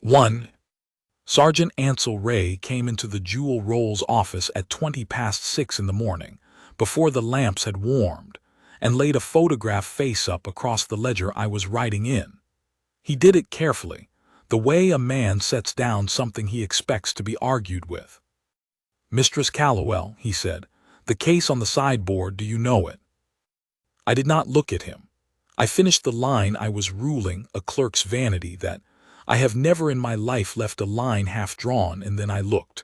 1. Sergeant Ansel Wray came into the Jewel Rolls office at 6:20 in the morning, before the lamps had warmed, and laid a photograph face-up across the ledger I was writing in. He did it carefully, the way a man sets down something he expects to be argued with. "Mistress Callowell," he said, "the case on the sideboard, do you know it?" I did not look at him. I finished the line I was ruling, a clerk's vanity, that I have never in my life left a line half-drawn, and then I looked.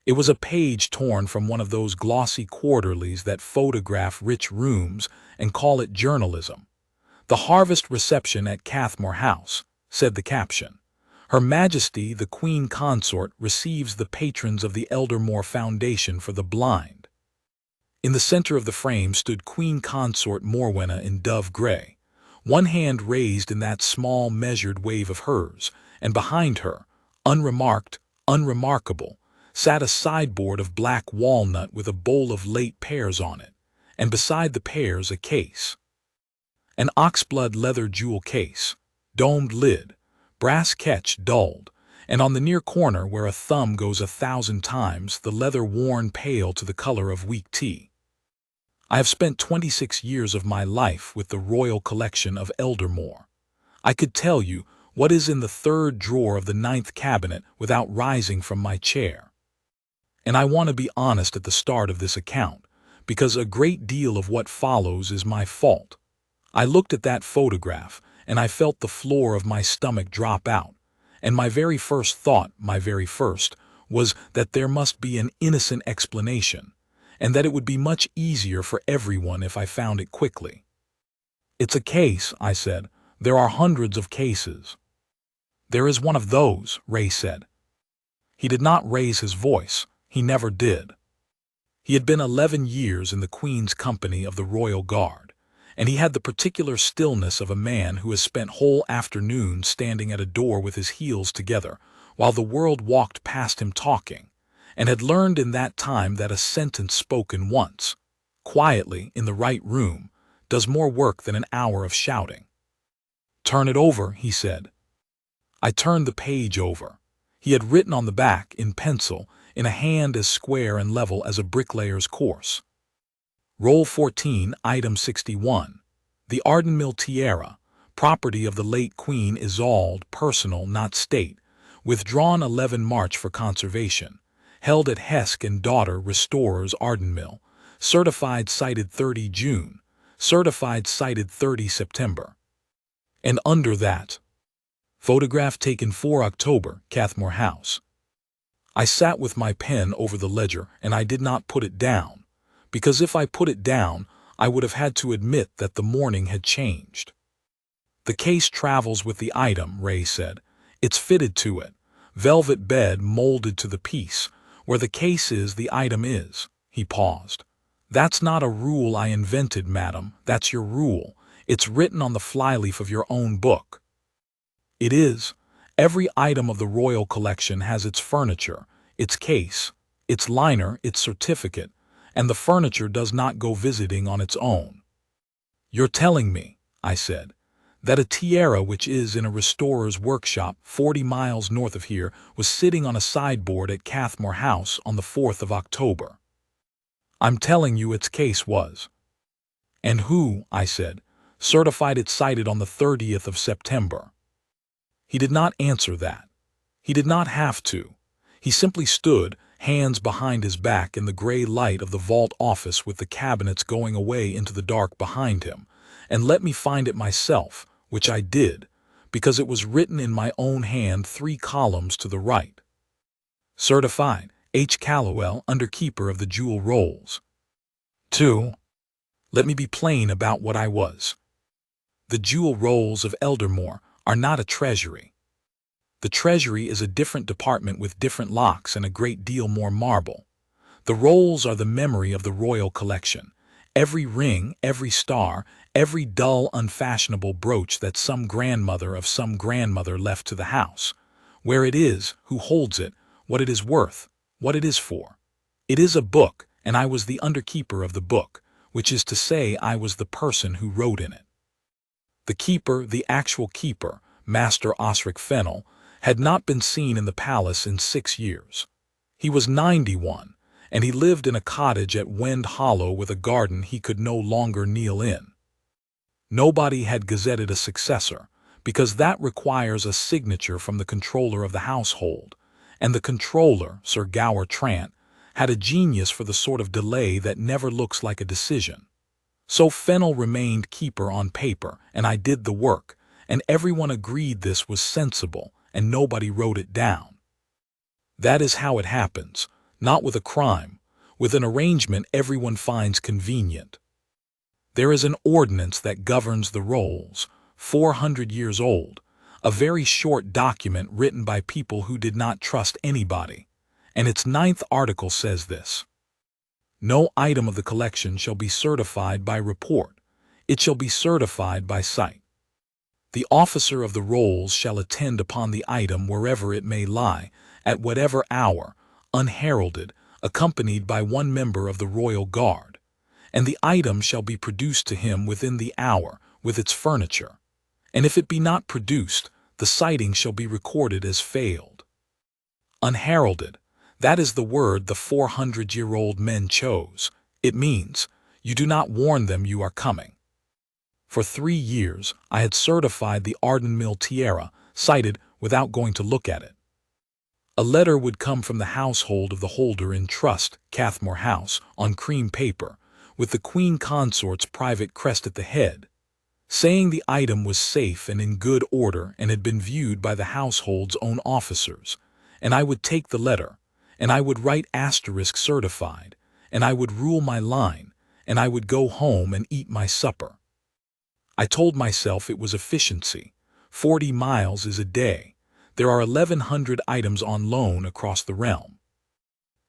It was a page torn from one of those glossy quarterlies that photograph rich rooms and call it journalism. "The harvest reception at Cathmore House," said the caption. "Her Majesty the Queen Consort receives the patrons of the Eldermoor Foundation for the Blind." In the center of the frame stood Queen Consort Morwenna in dove gray, one hand raised in that small measured wave of hers, and behind her, unremarked, unremarkable, sat a sideboard of black walnut with a bowl of late pears on it, and beside the pears a case. An oxblood leather jewel case, domed lid, brass catch dulled, and on the near corner where a thumb goes 1,000 times, the leather worn pale to the color of weak tea. I have spent 26 years of my life with the Royal Collection of Eldermoor. I could tell you what is in the third drawer of the 9th cabinet without rising from my chair. And I want to be honest at the start of this account, because a great deal of what follows is my fault. I looked at that photograph, and I felt the floor of my stomach drop out, and my very first thought, was that there must be an innocent explanation, and that it would be much easier for everyone if I found it quickly. "It's a case," I said. "There are hundreds of cases." "There is one of those," Wray said. He did not raise his voice. He never did. He had been 11 years in the Queen's company of the Royal Guard, and he had the particular stillness of a man who has spent whole afternoons standing at a door with his heels together, while the world walked past him talking, and had learned in that time that a sentence spoken once, quietly, in the right room, does more work than an hour of shouting. "Turn it over," he said. I turned the page over. He had written on the back, in pencil, in a hand as square and level as a bricklayer's course: "Roll 14, Item 61. The Ardenmill Tiara, property of the late Queen Isolde, personal, not state, withdrawn 11 March for conservation. Held at Hesk and Daughter Restorers, Ardenmill. Certified cited 30 June. Certified cited 30 September. And under that, photograph taken 4 October, Cathmore House. I sat with my pen over the ledger, and I did not put it down, because if I put it down, I would have had to admit that the morning had changed. "The case travels with the item," Wray said. "It's fitted to it. Velvet bed molded to the piece. Where the case is, the item is." He paused. "That's not a rule I invented, madam. That's your rule. It's written on the flyleaf of your own book." "It is. Every item of the Royal Collection has its furniture, its case, its liner, its certificate, and the furniture does not go visiting on its own." "You're telling me," I said, "that a tiara which is in a restorer's workshop 40 miles north of here was sitting on a sideboard at Cathmore House on the 4th of October. "I'm telling you its case was." "And who," I said, "certified it cited on the 30th of September?" He did not answer that. He did not have to. He simply stood, hands behind his back, in the gray light of the vault office with the cabinets going away into the dark behind him, and let me find it myself, which I did, because it was written in my own hand 3 columns to the right. "Certified, H. Callowell, Underkeeper of the Jewel Rolls." 2. Let me be plain about what I was. The Jewel Rolls of Eldermoor are not a treasury. The treasury is a different department with different locks and a great deal more marble. The rolls are the memory of the Royal Collection. Every ring, every star, every dull, unfashionable brooch that some grandmother of some grandmother left to the house. Where it is, who holds it, what it is worth, what it is for. It is a book, and I was the underkeeper of the book, which is to say I was the person who wrote in it. The keeper, the actual keeper, Master Osric Fennel, had not been seen in the palace in 6 years. He was 91, and he lived in a cottage at Wend Hollow with a garden he could no longer kneel in. Nobody had gazetted a successor, because that requires a signature from the controller of the household, and the controller, Sir Gower Trant, had a genius for the sort of delay that never looks like a decision. So Fennel remained keeper on paper, and I did the work, and everyone agreed this was sensible, and nobody wrote it down. That is how it happens, not with a crime, with an arrangement everyone finds convenient. There is an ordinance that governs the rolls, 400 years old, a very short document written by people who did not trust anybody, and its 9th article says this: no item of the collection shall be certified by report, it shall be certified by sight. The officer of the rolls shall attend upon the item wherever it may lie, at whatever hour, unheralded, accompanied by one member of the royal guard, and the item shall be produced to him within the hour, with its furniture, and if it be not produced, the sighting shall be recorded as failed. Unheralded, that is the word the 400-year-old men chose. It means, you do not warn them you are coming. For 3 years, I had certified the Ardenmill Tiara, cited without going to look at it. A letter would come from the household of the holder in trust, Cathmore House, on cream paper, with the Queen Consort's private crest at the head, saying the item was safe and in good order and had been viewed by the household's own officers, and I would take the letter, and I would write * certified, and I would rule my line, and I would go home and eat my supper. I told myself it was efficiency. 40 miles is a day. There are 1,100 items on loan across the realm.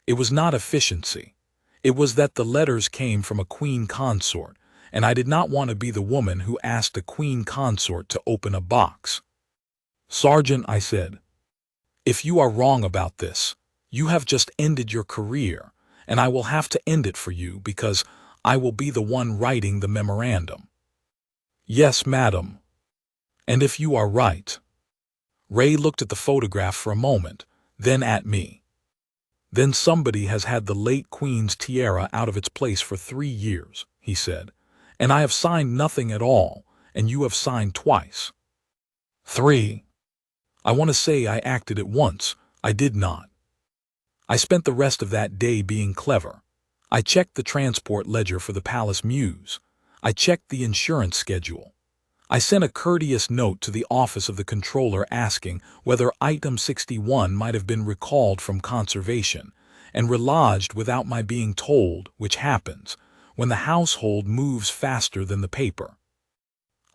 It was not efficiency. It was that the letters came from a Queen Consort, and I did not want to be the woman who asked a Queen Consort to open a box. Sergeant, I said, if you are wrong about this, you have just ended your career, and I will have to end it for you because I will be the one writing the memorandum. Yes, madam. And if you are right. Ray looked at the photograph for a moment, then at me. Then somebody has had the late Queen's tiara out of its place for 3 years, he said, and I have signed nothing at all, and you have signed twice. 3. I want to say I acted at once. I did not. I spent the rest of that day being clever. I checked the transport ledger for the Palace Mews. I checked the insurance schedule. I sent a courteous note to the office of the controller asking whether item 61 might have been recalled from conservation and relodged without my being told, which happens when the household moves faster than the paper.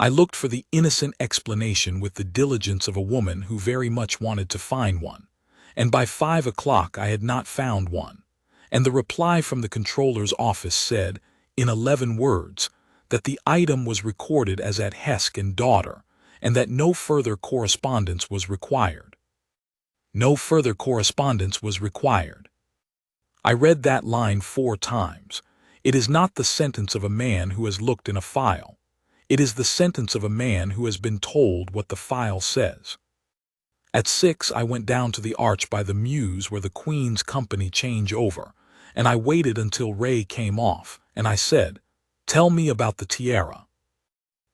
I looked for the innocent explanation with the diligence of a woman who very much wanted to find one, and by 5 o'clock I had not found one, and the reply from the controller's office said, in 11 words, that the item was recorded as at Hesk and Daughter, and that no further correspondence was required. No further correspondence was required. I read that line 4 times. It is not the sentence of a man who has looked in a file. It is the sentence of a man who has been told what the file says. At 6 I went down to the arch by the Mews where the Queen's company change over, and I waited until Ray came off, and I said, "Tell me about the tiara."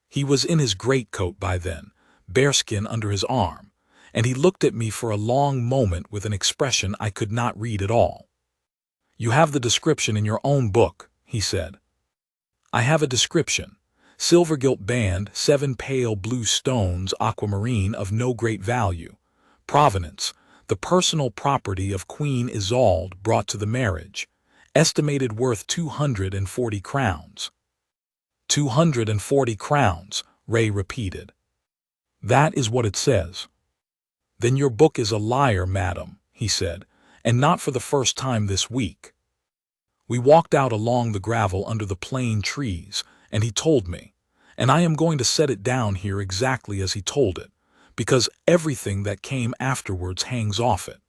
He was in his greatcoat by then, bearskin under his arm, and he looked at me for a long moment with an expression I could not read at all. "You have the description in your own book," he said. "I have a description. Silver-gilt band, 7 pale blue stones, aquamarine of no great value. Provenance, the personal property of Queen Isolde brought to the marriage. Estimated worth 240 crowns. 240 crowns, Ray repeated. "That is what it says." "Then your book is a liar, madam," he said, "and not for the first time this week." We walked out along the gravel under the plane trees, and he told me, and I am going to set it down here exactly as he told it, because everything that came afterwards hangs off it.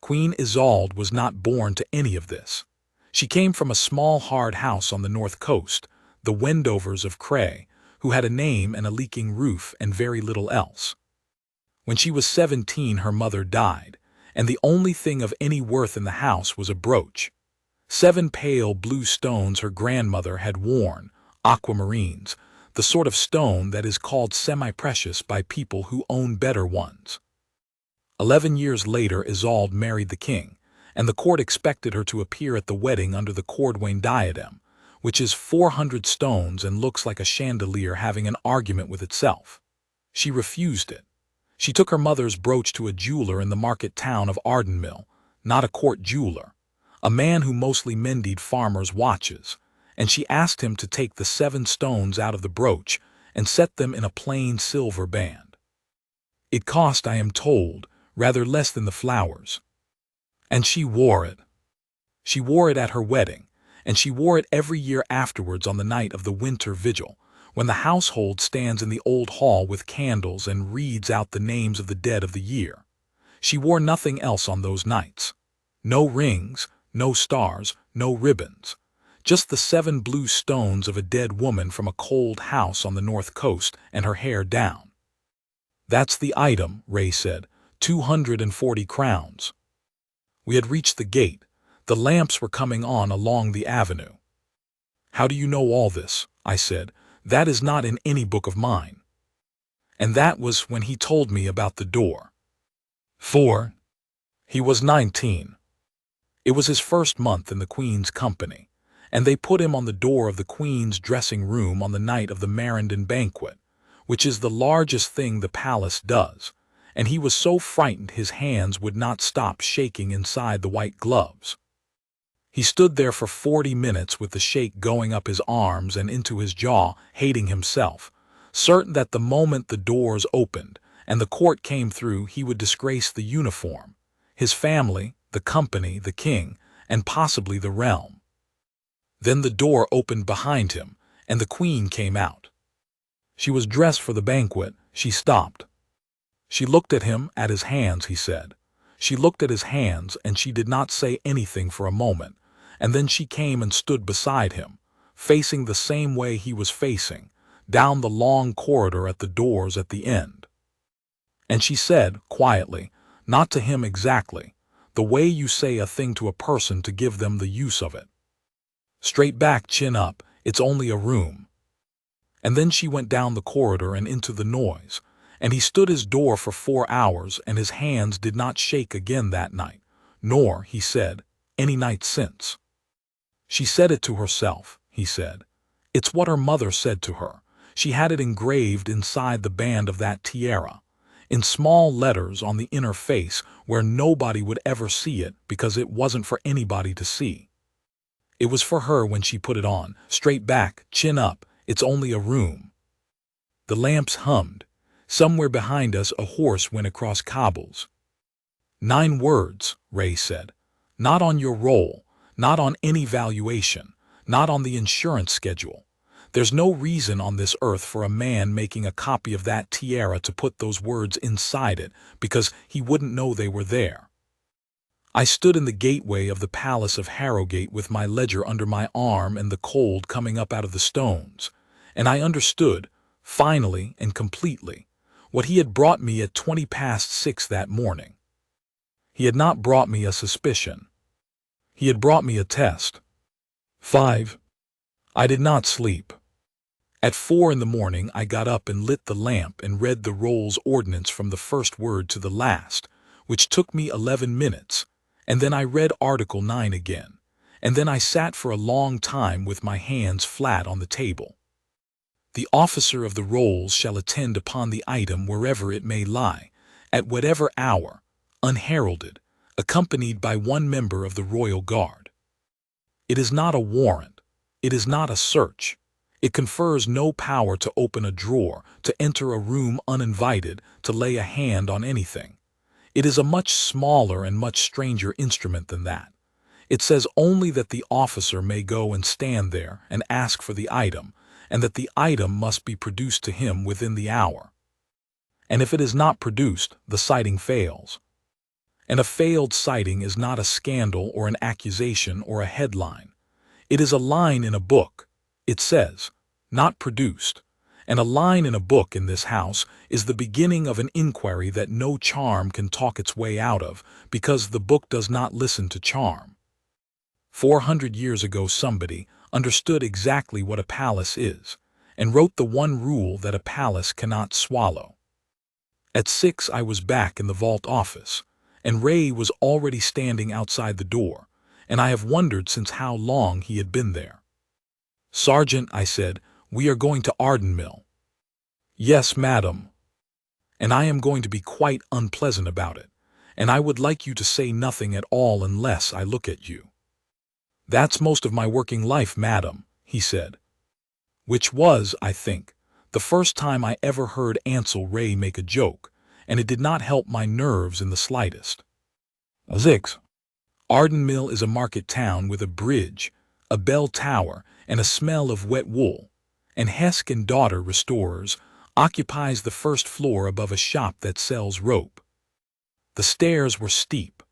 Queen Isolde was not born to any of this. She came from a small hard house on the north coast, the Wendovers of Cray, who had a name and a leaking roof and very little else. When she was 17, her mother died, and the only thing of any worth in the house was a brooch. 7 pale blue stones her grandmother had worn, aquamarines, the sort of stone that is called semi-precious by people who own better ones. 11 years later, Isolde married the king, and the court expected her to appear at the wedding under the cordwain diadem, which is 400 stones and looks like a chandelier having an argument with itself. She refused it. She took her mother's brooch to a jeweler in the market town of Ardenmill, not a court jeweler, a man who mostly mended farmers' watches, and she asked him to take the 7 stones out of the brooch and set them in a plain silver band. It cost, I am told, rather less than the flowers. And she wore it. She wore it at her wedding, and she wore it every year afterwards on the night of the winter vigil, when the household stands in the old hall with candles and reads out the names of the dead of the year. She wore nothing else on those nights. No rings, no stars, no ribbons. Just the 7 blue stones of a dead woman from a cold house on the north coast and her hair down. That's the item, Wray said. 240 crowns. We had reached the gate. The lamps were coming on along the avenue. How do you know all this? I said. That is not in any book of mine. And that was when he told me about the door. 4. He was 19. It was his first month in the Queen's company, and they put him on the door of the Queen's dressing room on the night of the Marindon banquet, which is the largest thing the palace does, and he was so frightened his hands would not stop shaking inside the white gloves. He stood there for 40 minutes with the shake going up his arms and into his jaw, hating himself, certain that the moment the doors opened and the court came through he would disgrace the uniform, his family, the company, the king, and possibly the realm. Then the door opened behind him, and the Queen came out. She was dressed for the banquet. She stopped. She looked at him, at his hands, he said. She looked at his hands, and she did not say anything for a moment, and then she came and stood beside him, facing the same way he was facing, down the long corridor at the doors at the end. And she said, quietly, not to him exactly, the way you say a thing to a person to give them the use of it. Straight back, chin up, it's only a room. And then she went down the corridor and into the noise, and he stood his door for 4 hours, and his hands did not shake again that night, nor, he said, any night since. She said it to herself, he said. It's what her mother said to her. She had it engraved inside the band of that tiara, in small letters on the inner face where nobody would ever see it because it wasn't for anybody to see. It was for her when she put it on, straight back, chin up, it's only a room. The lamps hummed. Somewhere behind us a horse went across cobbles. 9 words, Wray said. Not on your roll, not on any valuation, not on the insurance schedule. There's no reason on this earth for a man making a copy of that tiara to put those words inside it because he wouldn't know they were there. I stood in the gateway of the palace of Harrogate with my ledger under my arm and the cold coming up out of the stones, and I understood, finally and completely, what he had brought me at 6:20 that morning. He had not brought me a suspicion. He had brought me a test. 5. I did not sleep. At 4 in the morning I got up and lit the lamp and read the Rolls Ordinance from the first word to the last, which took me 11 minutes, and then I read Article 9 again, and then I sat for a long time with my hands flat on the table. The officer of the rolls shall attend upon the item wherever it may lie, at whatever hour, unheralded, accompanied by 1 member of the royal guard. It is not a warrant. It is not a search. It confers no power to open a drawer, to enter a room uninvited, to lay a hand on anything. It is a much smaller and much stranger instrument than that. It says only that the officer may go and stand there and ask for the item, and that the item must be produced to him within the hour. And if it is not produced, the citing fails. And a failed citing is not a scandal or an accusation or a headline. It is a line in a book. It says, not produced, and a line in a book in this house is the beginning of an inquiry that no charm can talk its way out of, because the book does not listen to charm. 400 years ago somebody understood exactly what a palace is, and wrote the one rule that a palace cannot swallow. At 6 I was back in the vault office, and Ray was already standing outside the door, and I have wondered since how long he had been there. "Sergeant," I said, "we are going to Ardenmill." "Yes, madam. And I am going to be quite unpleasant about it, and I would like you to say nothing at all unless I look at you." "That's most of my working life, madam," he said. Which was, I think, the first time I ever heard Ansel Wray make a joke, and it did not help my nerves in the slightest. 6. Ardenmill is a market town with a bridge, a bell tower, and a smell of wet wool, and Hesk and Daughter Restorers occupies the first floor above a shop that sells rope. The stairs were steep.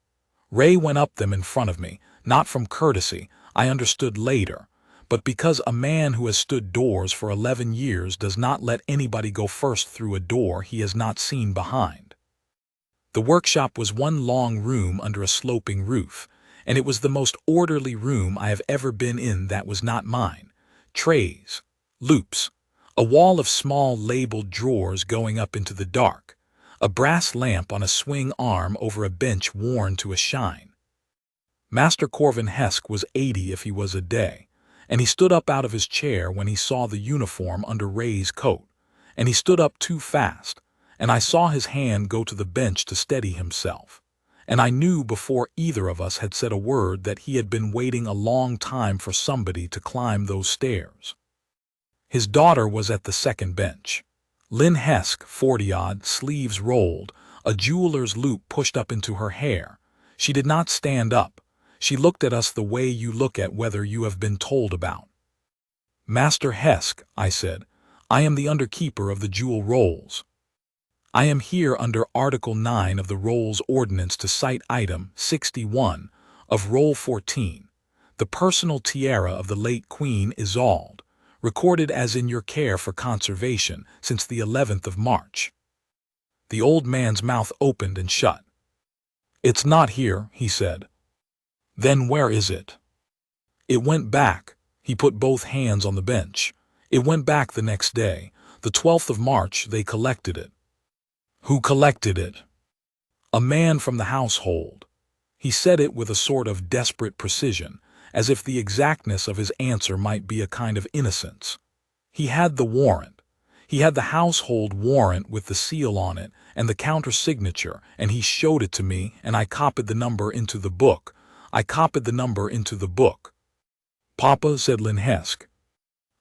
Ray went up them in front of me, not from courtesy, I understood later, but because a man who has stood doors for 11 years does not let anybody go first through a door he has not seen behind. The workshop was one long room under a sloping roof, and it was the most orderly room I have ever been in that was not mine. Trays, loops, a wall of small labeled drawers going up into the dark, a brass lamp on a swing arm over a bench worn to a shine. Master Corvin Hesk was 80 if he was a day, and he stood up out of his chair when he saw the uniform under Ray's coat, and he stood up too fast, and I saw his hand go to the bench to steady himself, and I knew before either of us had said a word that he had been waiting a long time for somebody to climb those stairs. His daughter was at the second bench. Lynn Hesk, 40-odd, sleeves rolled, a jeweler's loop pushed up into her hair. She did not stand up. She looked at us the way you look at whether you have been told about. "Master Hesk," I said, "I am the underkeeper of the jewel rolls. I am here under Article 9 of the Rolls Ordinance to cite Item 61 of Roll 14, the personal tiara of the late Queen Isolde, recorded as in your care for conservation since the 11th of March. The old man's mouth opened and shut. "It's not here," he said. "Then where is it?" "It went back." He put both hands on the bench. "It went back the next day. The 12th of March they collected it." "Who collected it?" "A man from the household." He said it with a sort of desperate precision, as if the exactness of his answer might be a kind of innocence. "He had the warrant. He had the household warrant with the seal on it and the counter-signature, and he showed it to me, and I copied the number into the book. "Papa," said Lynn Hesk.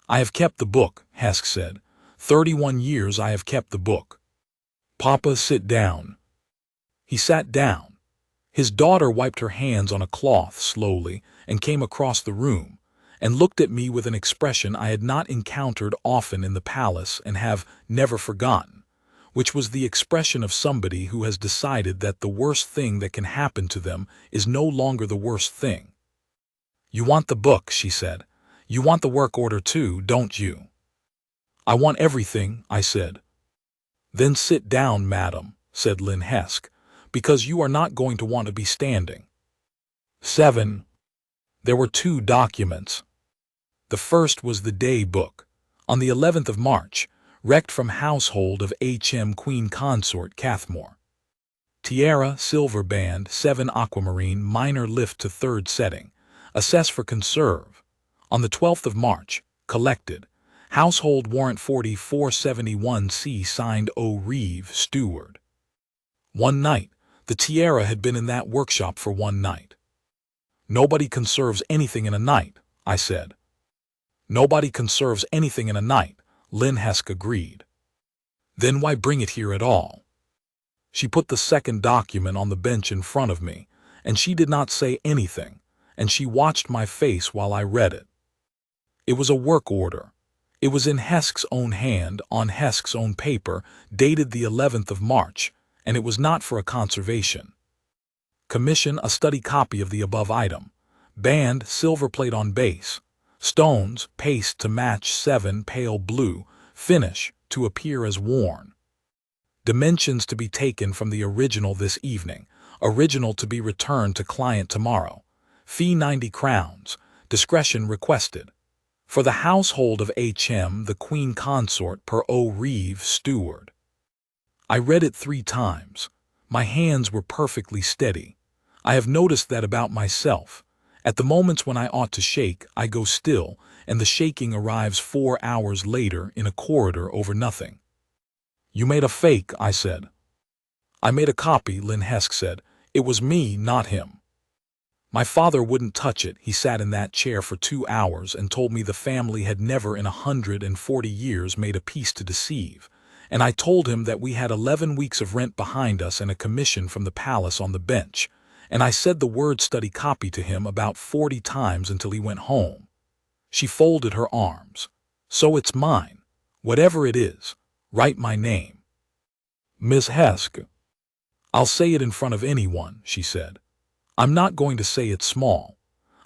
"I have kept the book," Hesk said. 31 years I have kept the book." "Papa, sit down." He sat down. His daughter wiped her hands on a cloth slowly and came across the room, and looked at me with an expression I had not encountered often in the palace and have never forgotten, which was the expression of somebody who has decided that the worst thing that can happen to them is no longer the worst thing. "You want the book," she said. "You want the work order too, don't you?" "I want everything," I said. "Then sit down, madam," said Lynn Hesk, "because you are not going to want to be standing." 7. There were 2 documents. The first was the day book, on the 11th of March, wrecked from household of H.M. Queen Consort Cathmore. Tiara, silver band, 7 aquamarine, minor lift to 3rd setting, assessed for conserve. On the 12th of March, collected. Household warrant 4471C signed O. Reeve, steward. One night, the tiara had been in that workshop for one night. "Nobody conserves anything in a night," I said. "Nobody conserves anything in a night," Lynn Hesk agreed. "Then why bring it here at all?" She put the second document on the bench in front of me, and she did not say anything, and she watched my face while I read it. It was a work order. It was in Hesk's own hand, on Hesk's own paper, dated the 11th of March, and it was not for a conservation. Commission a study copy of the above item. Band, silver plate on base. Stones, paste to match 7 pale blue, Finish, to appear as worn. Dimensions to be taken from the original this evening. Original to be returned to client tomorrow. Fee 90 crowns. Discretion requested. For the household of H.M. the Queen Consort per O. Reeve, Steward. I read it 3 times. My hands were perfectly steady. I have noticed that about myself. At the moments when I ought to shake, I go still, and the shaking arrives 4 hours later in a corridor over nothing. You made a fake, I said. I made a copy, Lynn Hesk said. It was me, not him. My father wouldn't touch it. He sat in that chair for 2 hours and told me the family had never in 140 years made a piece to deceive. And I told him that we had 11 weeks of rent behind us and a commission from the palace on the bench. And I said the word study copy to him about 40 times until he went home. She folded her arms. So it's mine. Whatever it is, write my name. Miss Hesk. I'll say it in front of anyone, she said. I'm not going to say it small.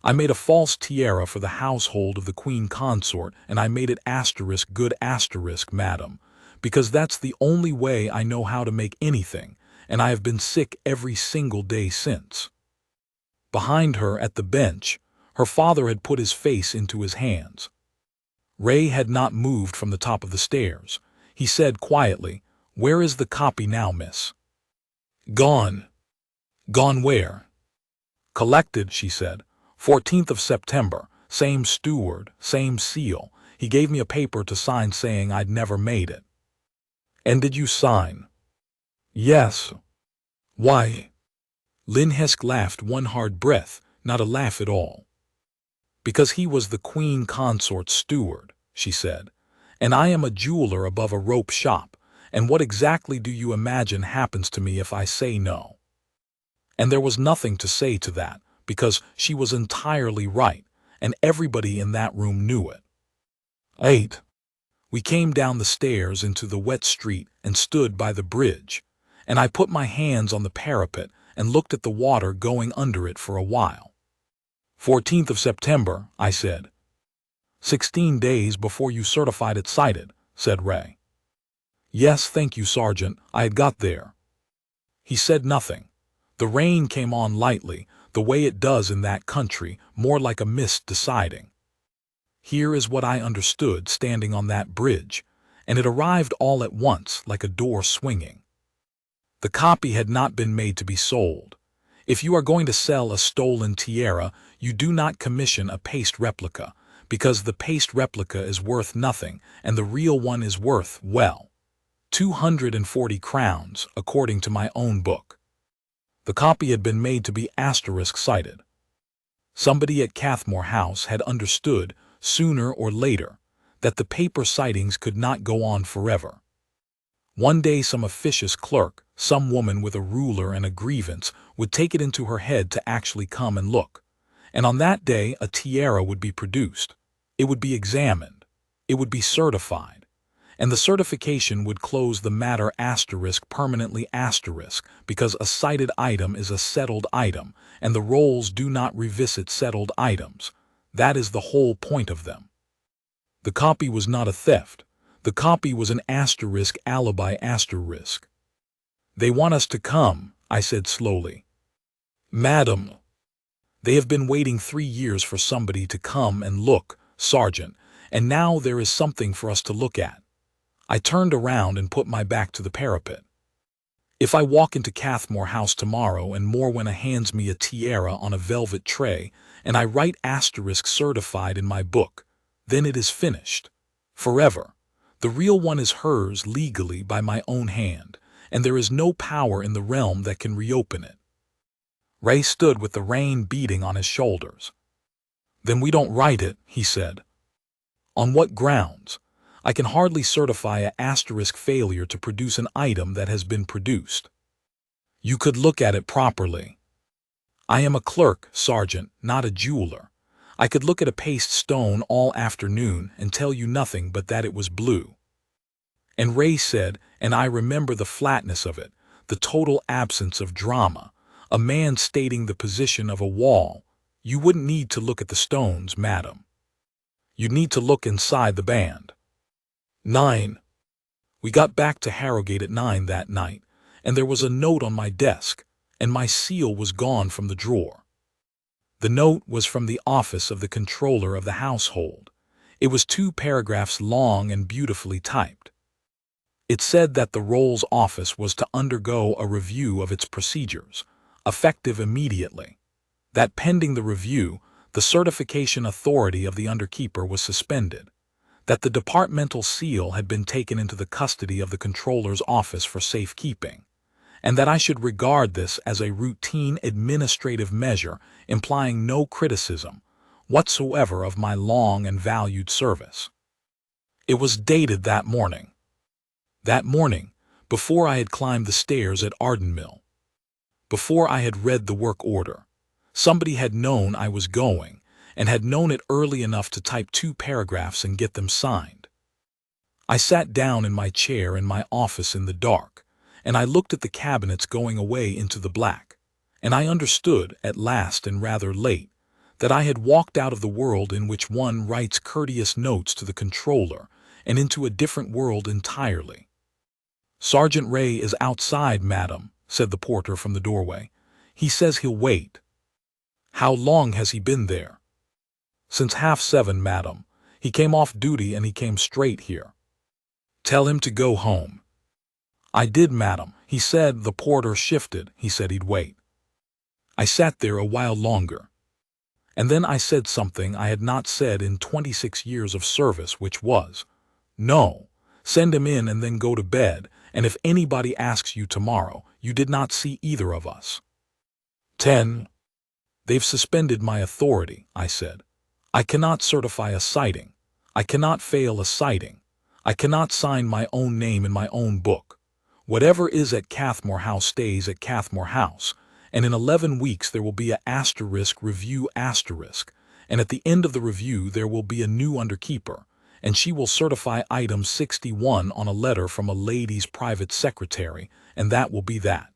I made a false tiara for the household of the Queen Consort, and I made it asterisk good asterisk, madam, because that's the only way I know how to make anything, and I have been sick every single day since. Behind her at the bench, her father had put his face into his hands. Ray had not moved from the top of the stairs. He said quietly, "Where is the copy now, miss?" "Gone." "Gone where?" "Collected," she said. 14th of September, same steward, same seal. He gave me a paper to sign saying I'd never made it." "And did you sign?" "Yes." "Why?" Lynn Hesk laughed one hard breath, not a laugh at all. "Because he was the Queen Consort's steward," she said. "And I am a jeweler above a rope shop, and what exactly do you imagine happens to me if I say no?" And there was nothing to say to that, because she was entirely right, and everybody in that room knew it. 8. We came down the stairs into the wet street and stood by the bridge, and I put my hands on the parapet and looked at the water going under it for a while. 14th of September, I said. 16 days before you certified it sighted, said Ray. Yes, thank you, Sergeant, I had got there. He said nothing. The rain came on lightly, the way it does in that country, more like a mist deciding. Here is what I understood standing on that bridge, and it arrived all at once like a door swinging. The copy had not been made to be sold. If you are going to sell a stolen tiara, you do not commission a paste replica, because the paste replica is worth nothing and the real one is worth, well, 240 crowns, according to my own book. The copy had been made to be asterisk-sighted. Somebody at Cathmore House had understood, sooner or later, that the paper sightings could not go on forever. One day some officious clerk, some woman with a ruler and a grievance, would take it into her head to actually come and look. And on that day a tiara would be produced. It would be examined. It would be certified. And the certification would close the matter asterisk permanently asterisk, because a cited item is a settled item, and the rolls do not revisit settled items. That is the whole point of them. The copy was not a theft. The copy was an asterisk alibi asterisk. They want us to come, I said slowly. Madam, they have been waiting 3 years for somebody to come and look, Sergeant, and now there is something for us to look at. I turned around and put my back to the parapet. If I walk into Cathmore House tomorrow and Morwenna hands me a tiara on a velvet tray and I write asterisk certified in my book, then it is finished. Forever. The real one is hers legally by my own hand, and there is no power in the realm that can reopen it. Ray stood with the rain beating on his shoulders. Then we don't write it, he said. On what grounds? I can hardly certify an asterisk failure to produce an item that has been produced. You could look at it properly. I am a clerk, Sergeant, not a jeweler. I could look at a paste stone all afternoon and tell you nothing but that it was blue. And Ray said, and I remember the flatness of it, the total absence of drama, a man stating the position of a wall. You wouldn't need to look at the stones, madam. You'd need to look inside the band. 9. We got back to Harrogate at 9 that night, and there was a note on my desk, and my seal was gone from the drawer. The note was from the office of the controller of the household. It was 2 paragraphs long and beautifully typed. It said that the Rolls office was to undergo a review of its procedures, effective immediately. That pending the review, the certification authority of the underkeeper was suspended. That the departmental seal had been taken into the custody of the controller's office for safekeeping, and that I should regard this as a routine administrative measure implying no criticism whatsoever of my long and valued service. It was dated that morning. That morning, before I had climbed the stairs at Ardenmill, before I had read the work order, somebody had known I was going, and had known it early enough to type 2 paragraphs and get them signed. I sat down in my chair in my office in the dark, and I looked at the cabinets going away into the black, and I understood, at last and rather late, that I had walked out of the world in which one writes courteous notes to the controller and into a different world entirely. "Sergeant Wray is outside, madam," said the porter from the doorway. "He says he'll wait." "How long has he been there?" "Since 7:30, madam. He came off duty and he came straight here." "Tell him to go home." "I did, madam. He said," the porter shifted, "he said he'd wait." I sat there a while longer. And then I said something I had not said in 26 years of service, which was, "No, send him in and then go to bed, and if anybody asks you tomorrow, you did not see either of us." 10. "They've suspended my authority," I said. "I cannot certify a sighting. I cannot fail a sighting. I cannot sign my own name in my own book. Whatever is at Cathmore House stays at Cathmore House, and in 11 weeks there will be a *review*, and at the end of the review there will be a new underkeeper, and she will certify item 61 on a letter from a lady's private secretary, and that will be that."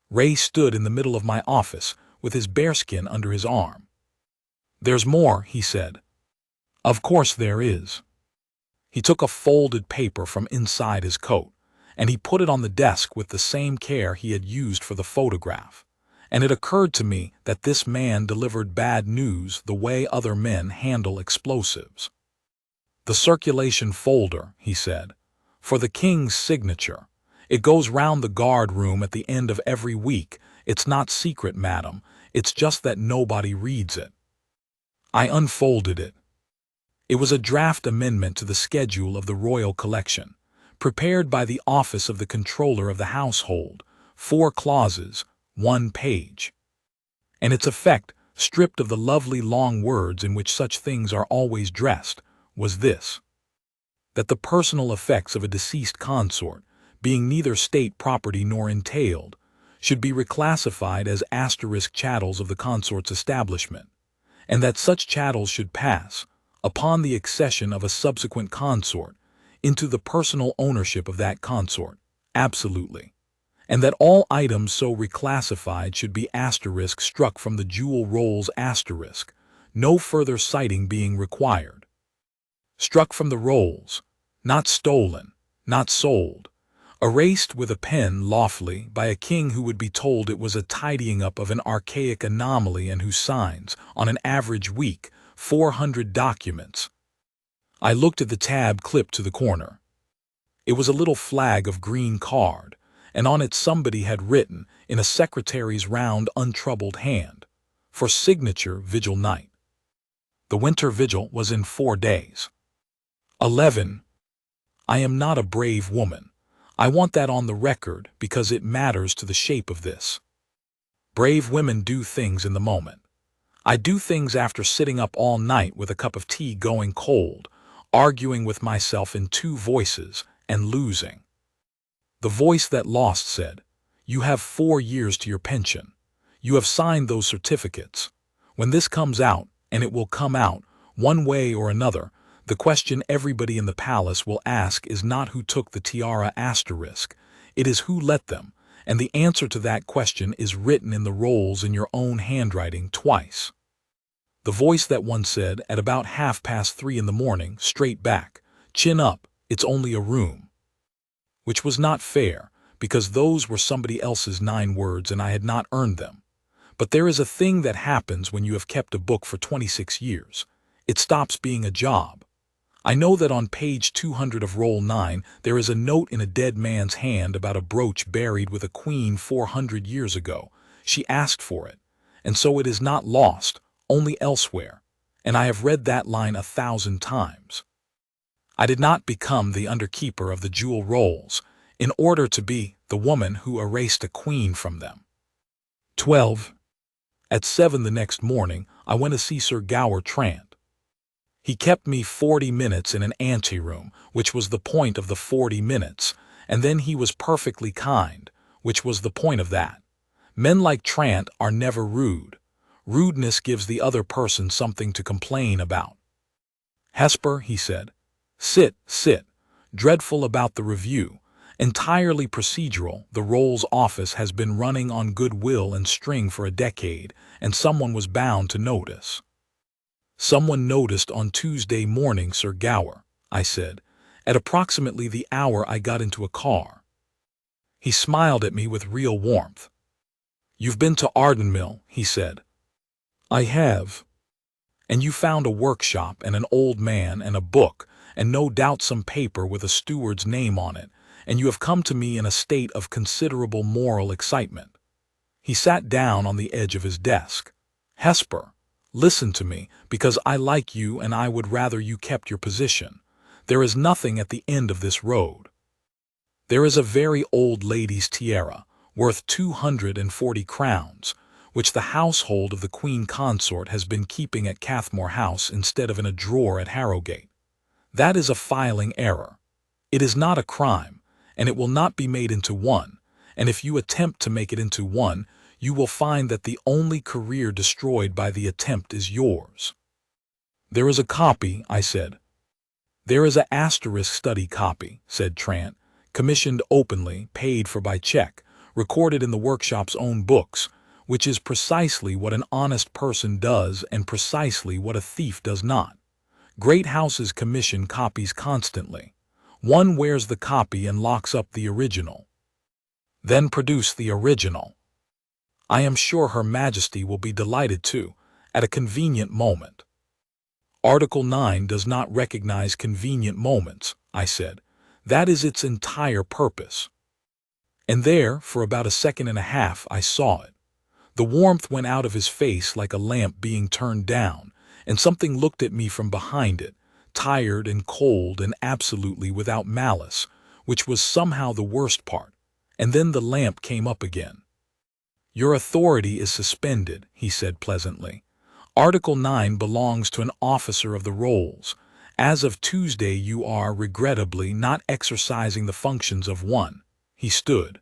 Wray stood in the middle of my office, with his bearskin under his arm. "There's more," he said. "Of course there is." He took a folded paper from inside his coat, and he put it on the desk with the same care he had used for the photograph, and it occurred to me that this man delivered bad news the way other men handle explosives. "The circulation folder," he said, "for the King's signature. It goes round the guard room at the end of every week. It's not secret, madam. It's just that nobody reads it." I unfolded it. It was a draft amendment to the schedule of the Royal Collection, prepared by the office of the controller of the household, 4 clauses, 1 page. And its effect, stripped of the lovely long words in which such things are always dressed, was this: that the personal effects of a deceased consort, being neither state property nor entailed, should be reclassified as * chattels of the consort's establishment, and that such chattels should pass, upon the accession of a subsequent consort, into the personal ownership of that consort, absolutely, and that all items so reclassified should be * struck from the jewel rolls *, no further citing being required. Struck from the rolls, not stolen, not sold, erased with a pen lawfully by a king who would be told it was a tidying up of an archaic anomaly and who signs, on an average week, 400 documents. I looked at the tab clipped to the corner. It was a little flag of green card, and on it somebody had written, in a secretary's round, untroubled hand, "For signature, vigil night." The winter vigil was in 4 days. 11. I am not a brave woman. I want that on the record because it matters to the shape of this. Brave women do things in the moment. I do things after sitting up all night with a cup of tea going cold, arguing with myself in 2 voices, and losing. The voice that lost said, "You have 4 years to your pension. You have signed those certificates. When this comes out, and it will come out, one way or another, the question everybody in the palace will ask is not who took the tiara *, it is who let them, and the answer to that question is written in the rolls in your own handwriting twice." The voice that one said, at about 3:30 in the morning, straight back, chin up, It's only a room. Which was not fair, because those were somebody else's 9 words and I had not earned them. But there is a thing that happens when you have kept a book for 26 years. It stops being a job. I know that on page 200 of Roll 9 there is a note in a dead man's hand about a brooch buried with a queen 400 years ago. She asked for it, and so it is not lost, only elsewhere, and I have read that line 1,000 times. I did not become the underkeeper of the jewel rolls in order to be the woman who erased a queen from them. 12. At 7 the next morning, I went to see Sir Gower Trant. He kept me 40 minutes in an anteroom, which was the point of the 40 minutes, and then he was perfectly kind, which was the point of that. Men like Trant are never rude. Rudeness gives the other person something to complain about. Hesper, he said. Sit, sit. Dreadful about the review. Entirely procedural, the Rolls office has been running on goodwill and string for a decade, and someone was bound to notice. Someone noticed on Tuesday morning, Sir Gower, I said, at approximately the hour I got into a car. He smiled at me with real warmth. You've been to Ardenmill, he said. I have. And you found a workshop and an old man and a book, and no doubt some paper with a steward's name on it, and you have come to me in a state of considerable moral excitement. He sat down on the edge of his desk. Hesper, listen to me, because I like you and I would rather you kept your position. There is nothing at the end of this road. There is a very old lady's tiara, worth 240 crowns, which the household of the Queen Consort has been keeping at Cathmore House instead of in a drawer at Harrogate. That is a filing error. It is not a crime, and it will not be made into one, and if you attempt to make it into one, you will find that the only career destroyed by the attempt is yours. There is a copy, I said. There is a * study copy, said Trant, commissioned openly, paid for by check, recorded in the workshop's own books, which is precisely what an honest person does and precisely what a thief does not. Great houses commission copies constantly. One wears the copy and locks up the original. Then produce the original. I am sure Her Majesty will be delighted to, at a convenient moment. Article 9 does not recognize convenient moments, I said. That is its entire purpose. And there, for about a second and a half, I saw it. The warmth went out of his face like a lamp being turned down, and something looked at me from behind it, tired and cold and absolutely without malice, which was somehow the worst part, and then the lamp came up again. Your authority is suspended, he said pleasantly. Article 9 belongs to an officer of the rolls. As of Tuesday you are, regrettably, not exercising the functions of one. He stood.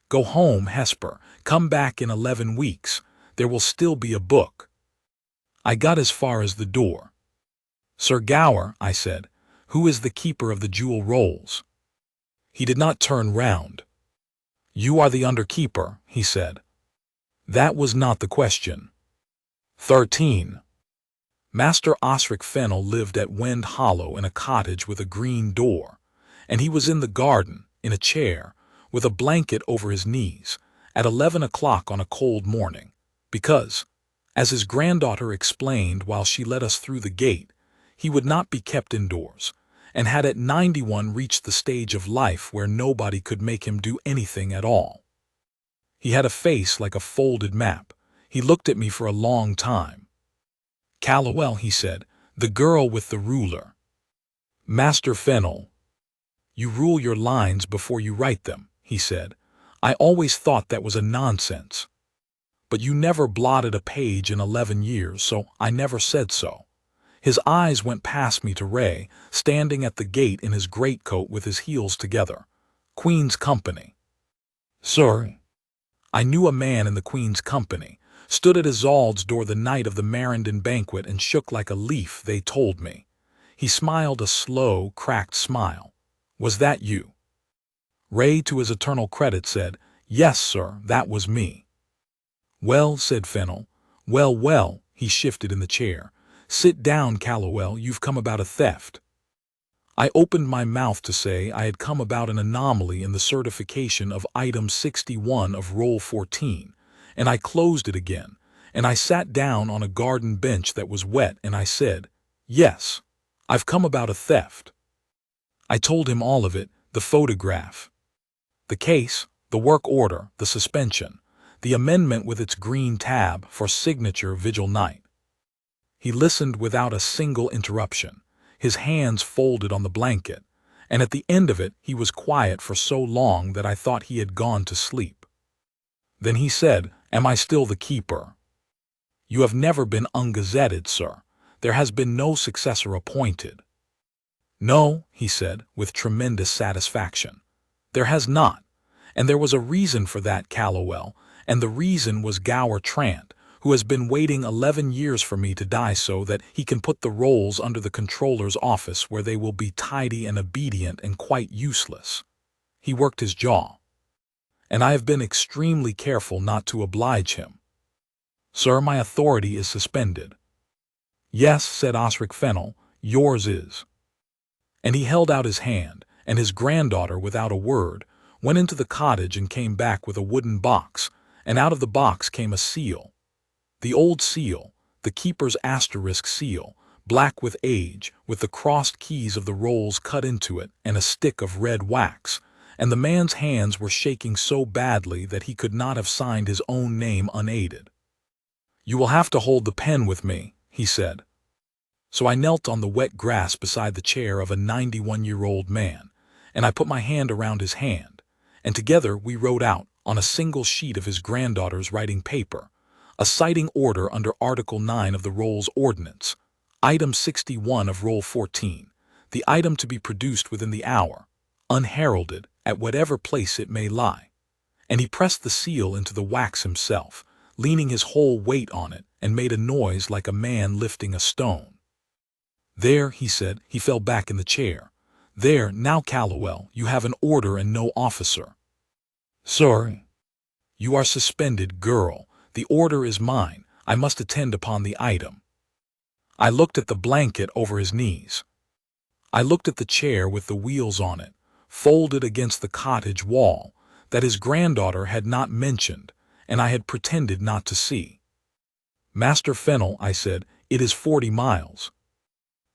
Go home, Hesper. Come back in 11 weeks. There will still be a book. I got as far as the door. Sir Gower, I said, who is the keeper of the jewel rolls? He did not turn round. You are the underkeeper, he said. That was not the question. 13. Master Osric Fennel lived at Wend Hollow in a cottage with a green door, and he was in the garden, in a chair, with a blanket over his knees, at 11 o'clock on a cold morning, because, as his granddaughter explained while she led us through the gate, he would not be kept indoors, and had at 91 reached the stage of life where nobody could make him do anything at all. He had a face like a folded map. He looked at me for a long time. Callowell, he said, the girl with the ruler. Master Fennel. You rule your lines before you write them, he said. I always thought that was a nonsense. But you never blotted a page in 11 years, so I never said so. His eyes went past me to Ray, standing at the gate in his greatcoat with his heels together. Queen's company. Sir. I knew a man in the Queen's company, stood at Isolde's door the night of the Marindon banquet and shook like a leaf, they told me. He smiled a slow, cracked smile. Was that you? Ray, to his eternal credit, said, Yes, sir, that was me. Well, said Fennel. Well, well, he shifted in the chair. Sit down, Callowell, you've come about a theft. I opened my mouth to say I had come about an anomaly in the certification of item 61 of roll 14, and I closed it again, and I sat down on a garden bench that was wet, and I said, "Yes, I've come about a theft." I told him all of it, the photograph, the case, the work order, the suspension, the amendment with its green tab for signature vigil night. He listened without a single interruption, his hands folded on the blanket, and at the end of it he was quiet for so long that I thought he had gone to sleep. Then he said, "Am I still the keeper?" "You have never been ungazetted, sir. There has been no successor appointed." "No," he said, with tremendous satisfaction. "There has not, and there was a reason for that, Callowell, and the reason was Gower Trant, who has been waiting 11 years for me to die so that he can put the rolls under the controller's office where they will be tidy and obedient and quite useless." He worked his jaw. "And I have been extremely careful not to oblige him. Sir, my authority is suspended." "Yes," said Osric Fennel, "yours is." And he held out his hand, and his granddaughter, without a word, went into the cottage and came back with a wooden box, and out of the box came a seal. The old seal, the keeper's asterisk seal, black with age, with the crossed keys of the rolls cut into it and a stick of red wax, and the man's hands were shaking so badly that he could not have signed his own name unaided. "You will have to hold the pen with me," he said. So I knelt on the wet grass beside the chair of a 91-year-old man, and I put my hand around his hand, and together we wrote out, on a single sheet of his granddaughter's writing paper, a citing order under Article 9 of the Rolls Ordinance, Item 61 of Roll 14, the item to be produced within the hour, unheralded, at whatever place it may lie. And he pressed the seal into the wax himself, leaning his whole weight on it, and made a noise like a man lifting a stone. "There," he said. He fell back in the chair. "There, now, Callowell, you have an order and no officer." "Sir." "You are suspended, girl. The order is mine. I must attend upon the item." I looked at the blanket over his knees. I looked at the chair with the wheels on it, folded against the cottage wall, that his granddaughter had not mentioned, and I had pretended not to see. "Master Fennel," I said, "it is 40 miles.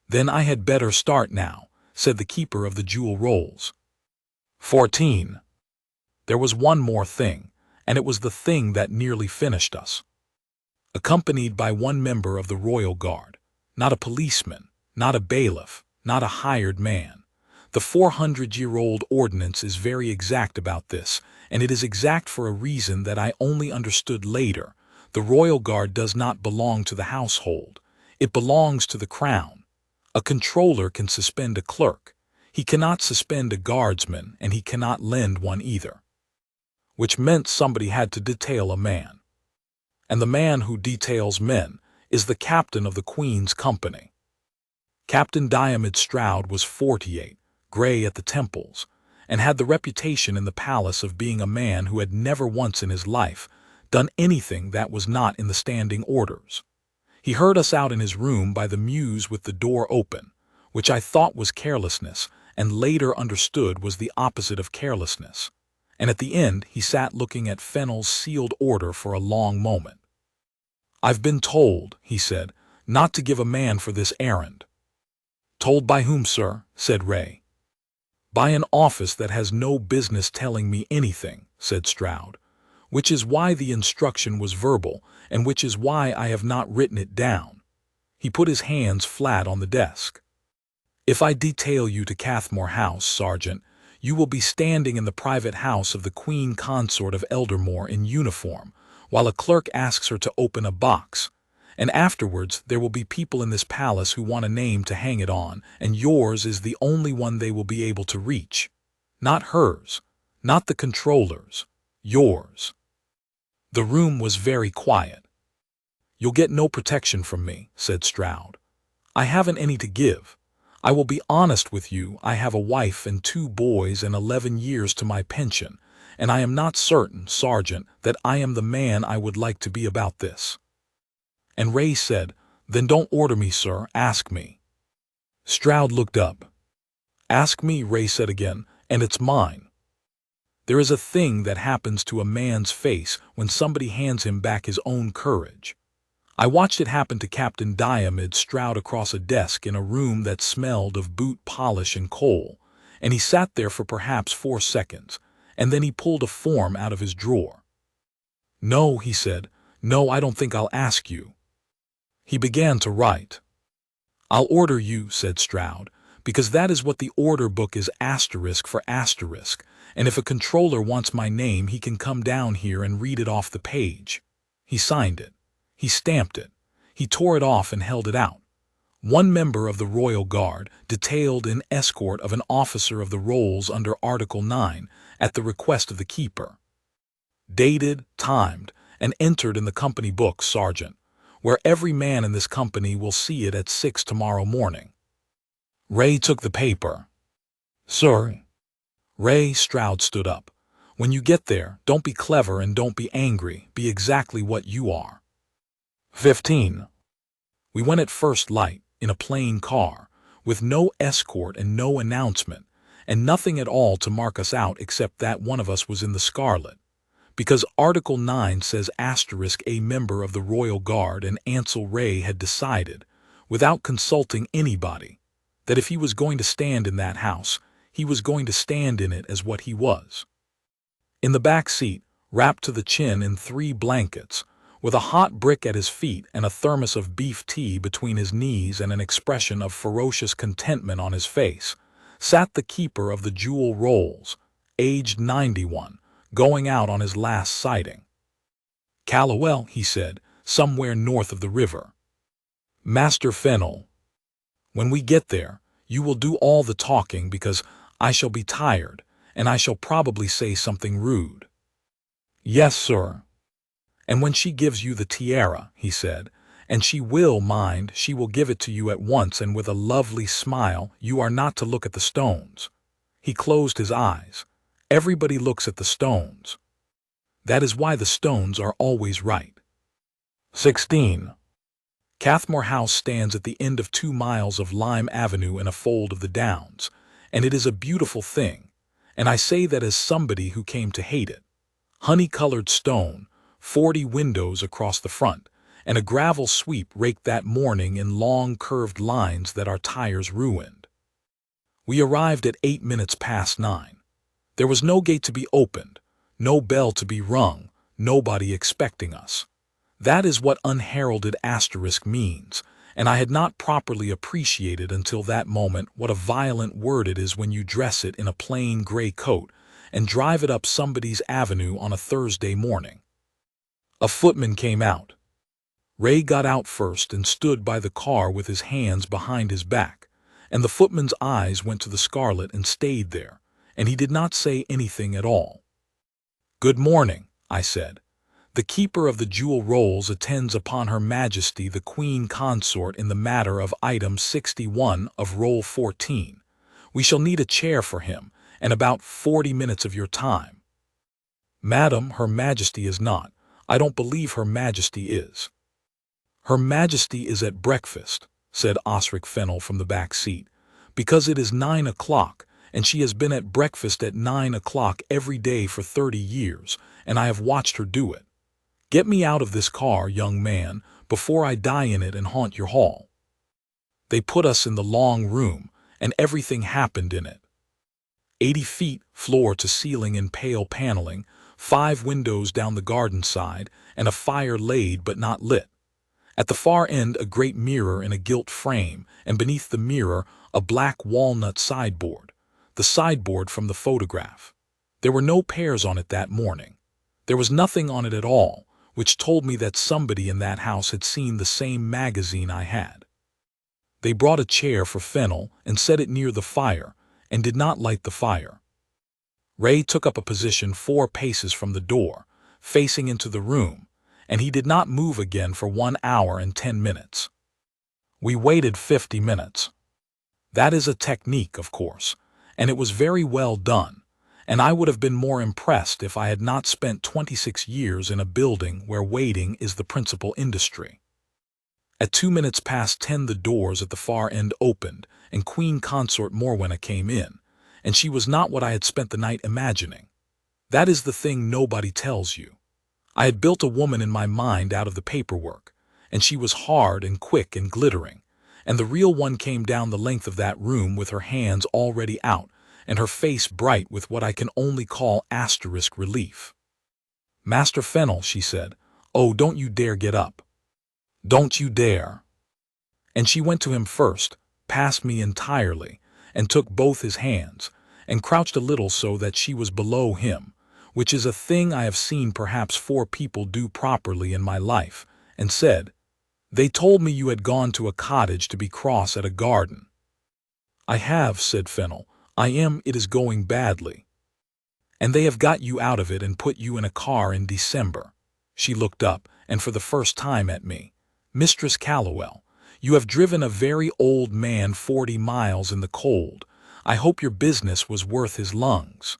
"Then I had better start now," said the keeper of the jewel rolls. 14. There was one more thing, and it was the thing that nearly finished us. Accompanied by one member of the Royal Guard, not a policeman, not a bailiff, not a hired man. The 400-year-old ordinance is very exact about this, and it is exact for a reason that I only understood later. The Royal Guard does not belong to the household. It belongs to the Crown. A controller can suspend a clerk. He cannot suspend a guardsman, and he cannot lend one either. Which meant somebody had to detail a man. And the man who details men is the captain of the Queen's company. Captain Diarmaid Stroud was 48, gray at the temples, and had the reputation in the palace of being a man who had never once in his life done anything that was not in the standing orders. He heard us out in his room by the mews with the door open, which I thought was carelessness, and later understood was the opposite of carelessness. And at the end he sat looking at Fennel's sealed order for a long moment. "I've been told," he said, "not to give a man for this errand." "Told by whom, sir?" said Wray. "By an office that has no business telling me anything," said Stroud. "Which is why the instruction was verbal, and which is why I have not written it down." He put his hands flat on the desk. "If I detail you to Cathmore House, Sergeant, you will be standing in the private house of the Queen Consort of Eldermoor in uniform, while a clerk asks her to open a box, and afterwards there will be people in this palace who want a name to hang it on, and yours is the only one they will be able to reach. Not hers, not the controller's, yours." The room was very quiet. "You'll get no protection from me," said Stroud. "I haven't any to give. I will be honest with you. I have a wife and 2 boys and 11 years to my pension, and I am not certain, Sergeant, that I am the man I would like to be about this." And Wray said, "Then don't order me, sir, ask me." Stroud looked up. Ask me, Ray said again, and it's mine. There is a thing that happens to a man's face when somebody hands him back his own courage. I watched it happen to Captain Diomede Stroud across a desk in a room that smelled of boot polish and coal, and he sat there for perhaps 4 seconds, and then he pulled a form out of his drawer. No, he said, no, I don't think I'll ask you. He began to write. I'll order you, said Stroud, because that is what the order book is asterisk for asterisk, and if a controller wants my name he can come down here and read it off the page. He signed it. He stamped it. He tore it off and held it out. One member of the Royal Guard, detailed in escort of an officer of the rolls under Article 9, at the request of the keeper. Dated, timed, and entered in the company book, Sergeant, where every man in this company will see it at 6 tomorrow morning. Ray took the paper. Sir. Ray, Stroud stood up. When you get there, don't be clever and don't be angry, be exactly what you are. 15. We went at first light, in a plain car, with no escort and no announcement, and nothing at all to mark us out except that one of us was in the scarlet. Because Article 9 says asterisk a member of the Royal Guard, and Ansel Wray had decided, without consulting anybody, that if he was going to stand in that house, he was going to stand in it as what he was. In the back seat, wrapped to the chin in 3 blankets, with a hot brick at his feet and a thermos of beef tea between his knees and an expression of ferocious contentment on his face, sat the keeper of the jewel rolls, aged 91, going out on his last sighting. Callowell, he said, somewhere north of the river. Master Fennel, when we get there, you will do all the talking because I shall be tired, and I shall probably say something rude. Yes, sir. And when she gives you the tiara, he said, and she will mind, she will give it to you at once and with a lovely smile, you are not to look at the stones. He closed his eyes. Everybody looks at the stones. That is why the stones are always right. 16. Cathmore House stands at the end of 2 miles of Lime Avenue in a fold of the Downs, and it is a beautiful thing, and I say that as somebody who came to hate it. Honey-colored stone, 40 windows across the front, and a gravel sweep raked that morning in long curved lines that our tires ruined. We arrived at 8 minutes past 9. There was no gate to be opened, no bell to be rung, nobody expecting us. That is what unheralded asterisk means, and I had not properly appreciated until that moment what a violent word it is when you dress it in a plain gray coat and drive it up somebody's avenue on a Thursday morning. A footman came out. Ray got out first and stood by the car with his hands behind his back, and the footman's eyes went to the scarlet and stayed there, and he did not say anything at all. Good morning, I said. The keeper of the jewel rolls attends upon Her Majesty the Queen Consort in the matter of item 61 of roll 14. We shall need a chair for him, and about 40 minutes of your time. Madam, Her Majesty is not. I don't believe Her Majesty is. Her Majesty is at breakfast, said Osric Fennel from the back seat, because it is 9 o'clock, and she has been at breakfast at 9 o'clock every day for 30 years, and I have watched her do it. Get me out of this car, young man, before I die in it and haunt your hall. They put us in the long room, and everything happened in it. 80 feet, floor to ceiling in pale paneling, 5 windows down the garden side, and a fire laid but not lit. At the far end a great mirror in a gilt frame, and beneath the mirror a black walnut sideboard, the sideboard from the photograph. There were no pears on it that morning. There was nothing on it at all, which told me that somebody in that house had seen the same magazine I had. They brought a chair for Fennel and set it near the fire, and did not light the fire. Ray took up a position 4 paces from the door, facing into the room, and he did not move again for 1 hour and 10 minutes. We waited 50 minutes. That is a technique, of course, and it was very well done, and I would have been more impressed if I had not spent 26 years in a building where waiting is the principal industry. At 10 the doors at the far end opened, and Queen Consort Morwenna came in, and she was not what I had spent the night imagining. That is the thing nobody tells you. I had built a woman in my mind out of the paperwork, and she was hard and quick and glittering, and the real one came down the length of that room with her hands already out, and her face bright with what I can only call asterisk relief. "Master Fennel," she said, "oh, don't you dare get up. Don't you dare." And she went to him first, past me entirely, and took both his hands, and crouched a little so that she was below him, which is a thing I have seen perhaps 4 people do properly in my life, and said, "They told me you had gone to a cottage to be cross at a garden." "I have," said Fennel. It is going badly. "And they have got you out of it and put you in a car in December." She looked up, and for the first time at me. "Mistress Callowell, you have driven a very old man 40 miles in the cold. I hope your business was worth his lungs."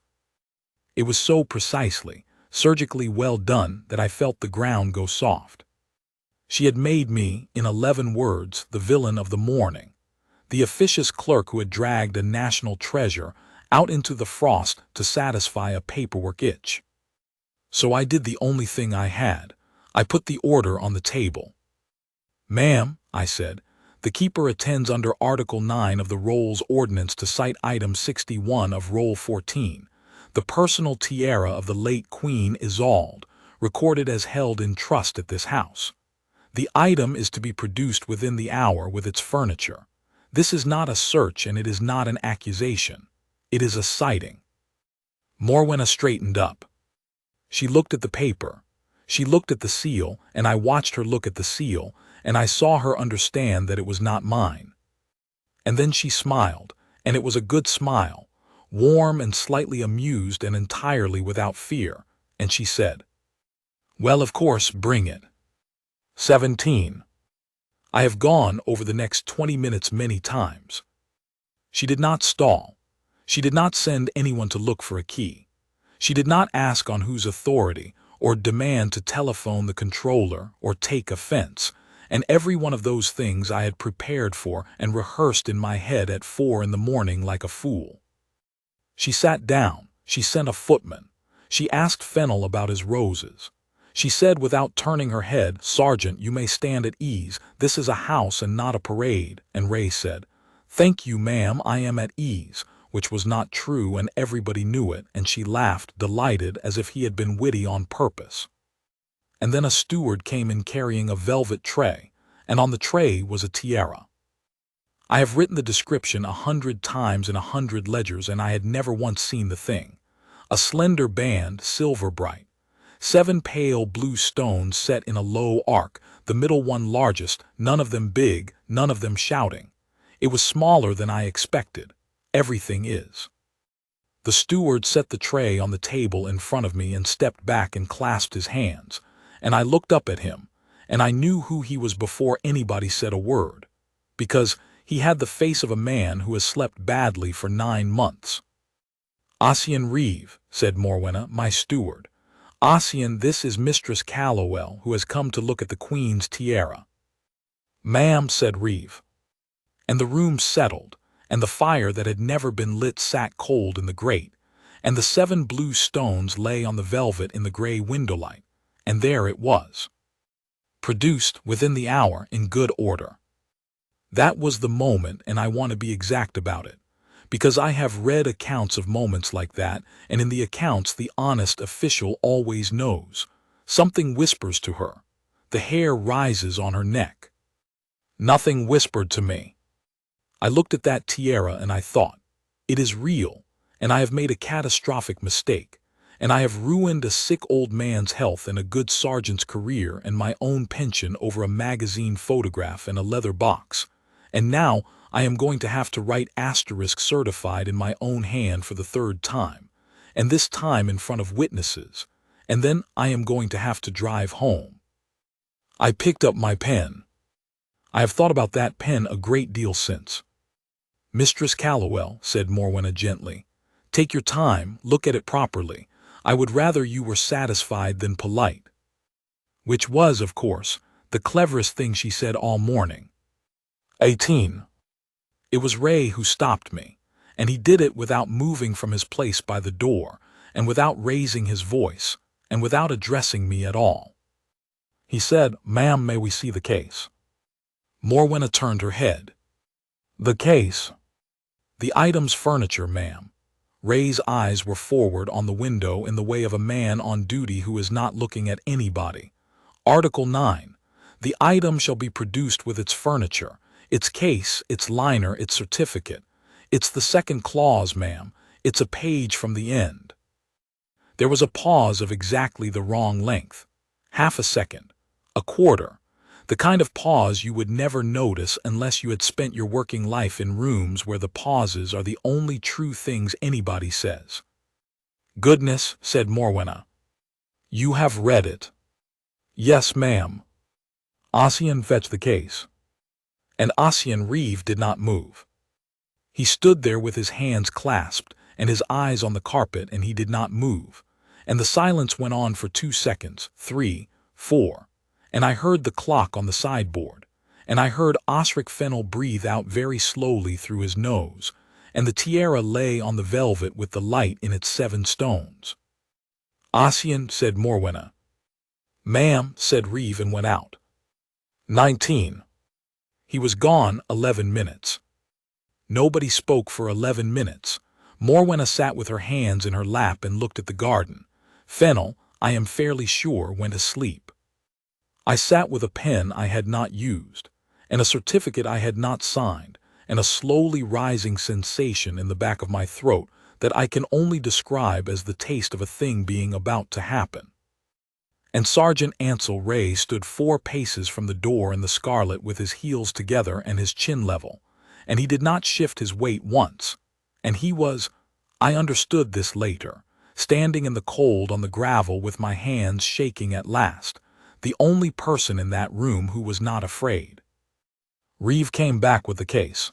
It was so precisely, surgically well done that I felt the ground go soft. She had made me, in 11 words, the villain of the morning, the officious clerk who had dragged a national treasure out into the frost to satisfy a paperwork itch. So I did the only thing I had. I put the order on the table. "Ma'am," I said, "the keeper attends under Article 9 of the Rolls Ordinance to cite Item 61 of Roll 14, the personal tiara of the late Queen Isolde, recorded as held in trust at this house. The item is to be produced within the hour with its furniture. This is not a search and it is not an accusation. It is a citing." Morwenna straightened up. She looked at the paper. She looked at the seal, and I watched her look at the seal, and I saw her understand that it was not mine. And then she smiled, and it was a good smile, warm and slightly amused and entirely without fear, and she said, "Well, of course, bring it." 17. I have gone over the next 20 minutes many times. She did not stall. She did not send anyone to look for a key. She did not ask on whose authority, or demand to telephone the controller, or take offense, and every one of those things I had prepared for and rehearsed in my head at 4 in the morning like a fool. She sat down. She sent a footman. She asked Fennel about his roses. She said without turning her head, "Sergeant, you may stand at ease. This is a house and not a parade." And Wray said, "Thank you, ma'am, I am at ease," which was not true, and everybody knew it, and she laughed, delighted, as if he had been witty on purpose. And then a steward came in carrying a velvet tray, and on the tray was a tiara. I have written the description 100 times in 100 ledgers, and I had never once seen the thing. A slender band, silver bright. 7 pale blue stones set in a low arc, the middle one largest, none of them big, none of them shouting. It was smaller than I expected. Everything is. The steward set the tray on the table in front of me and stepped back and clasped his hands, and I looked up at him, and I knew who he was before anybody said a word, because he had the face of a man who has slept badly for 9 months. "Ossian Reeve," said Morwenna, my steward. "Ossian, this is Mistress Callowell, who has come to look at the Queen's tiara." "Ma'am," said Reeve. And the room settled, and the fire that had never been lit sat cold in the grate, and the 7 blue stones lay on the velvet in the gray window light, and there it was. Produced within the hour in good order. That was the moment, and I want to be exact about it, because I have read accounts of moments like that, and in the accounts the honest official always knows. Something whispers to her. The hair rises on her neck. Nothing whispered to me. I looked at that tiara and I thought, it is real, and I have made a catastrophic mistake, and I have ruined a sick old man's health and a good sergeant's career and my own pension over a magazine photograph and a leather box, and now I am going to have to write asterisk certified in my own hand for the 3rd time, and this time in front of witnesses, and then I am going to have to drive home. I picked up my pen. I have thought about that pen a great deal since. "Mistress Callowell," said Morwenna gently, "take your time, look at it properly. I would rather you were satisfied than polite." Which was, of course, The cleverest thing she said all morning. 18. It was Ray who stopped me, and he did it without moving from his place by the door, and without raising his voice, and without addressing me at all. He said, "Ma'am, may we see the case?" Morwenna turned her head. "The case?" "The item's furniture, ma'am." Ray's eyes were forward on the window in the way of a man on duty who is not looking at anybody. Article 9. The item shall be produced with its furniture, its case, its liner, its certificate. It's the second clause, ma'am. It's a page from the end. There was a pause of exactly the wrong length. Half a second. A quarter. The kind of pause you would never notice unless you had spent your working life in rooms where the pauses are the only true things anybody says. "Goodness," said Morwenna. "You have read it." "Yes, ma'am." "Ossian, fetch the case." And Ossian Reeve did not move. He stood there with his hands clasped and his eyes on the carpet, and he did not move. And the silence went on for 2 seconds, 3, 4, and I heard the clock on the sideboard, and I heard Osric Fennel breathe out very slowly through his nose, and the tiara lay on the velvet with the light in its 7 stones. "Ossian," said Morwenna. "Ma'am," said Reeve, and went out. 19. He was gone 11 minutes. Nobody spoke for 11 minutes. Morwenna sat with her hands in her lap and looked at the garden. Fennel, I am fairly sure, went asleep. I sat with a pen I had not used, and a certificate I had not signed, and a slowly rising sensation in the back of my throat that I can only describe as the taste of a thing being about to happen. And Sergeant Ansel Wray stood 4 paces from the door in the scarlet with his heels together and his chin level, and he did not shift his weight once, and he was, I understood this later, standing in the cold on the gravel with my hands shaking at last, the only person in that room who was not afraid. Reeve came back with the case.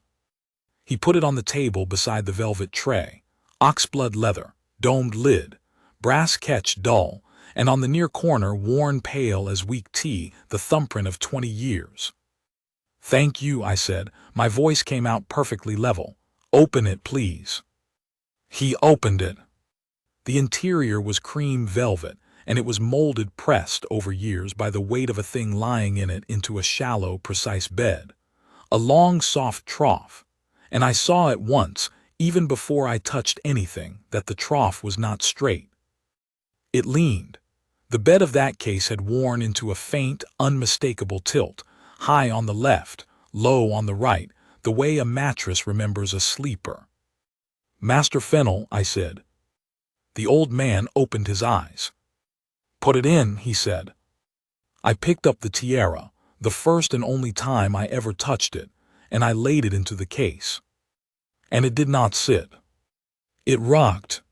He put it on the table beside the velvet tray, oxblood leather, domed lid, brass catch dull, and on the near corner, worn pale as weak tea, the thumbprint of 20 years. "Thank you," I said. My voice came out perfectly level. "Open it, please." He opened it. The interior was cream velvet, and it was molded pressed over years by the weight of a thing lying in it into a shallow, precise bed. A long, soft trough, and I saw at once, even before I touched anything, that the trough was not straight. It leaned. The bed of that case had worn into a faint, unmistakable tilt, high on the left, low on the right, the way a mattress remembers a sleeper. "Master Fennel," I said. The old man opened his eyes. "Put it in," he said. I picked up the tiara, the first and only time I ever touched it, and I laid it into the case. And it did not sit. It rocked.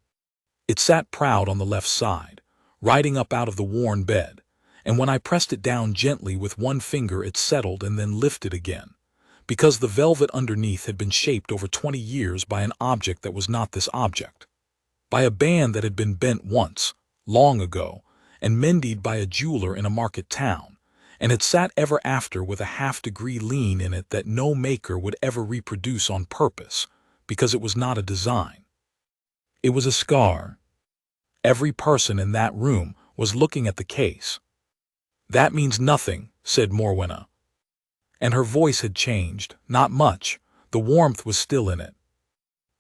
It sat proud on the left side, riding up out of the worn bed, and when I pressed it down gently with one finger it settled and then lifted again, because the velvet underneath had been shaped over 20 years by an object that was not this object, by a band that had been bent once, long ago, and mended by a jeweler in a market town, and had sat ever after with a half-degree lean in it that no maker would ever reproduce on purpose, because it was not a design. It was a scar. Every person in that room was looking at the case. "That means nothing," said Morwenna. And her voice had changed, not much, the warmth was still in it.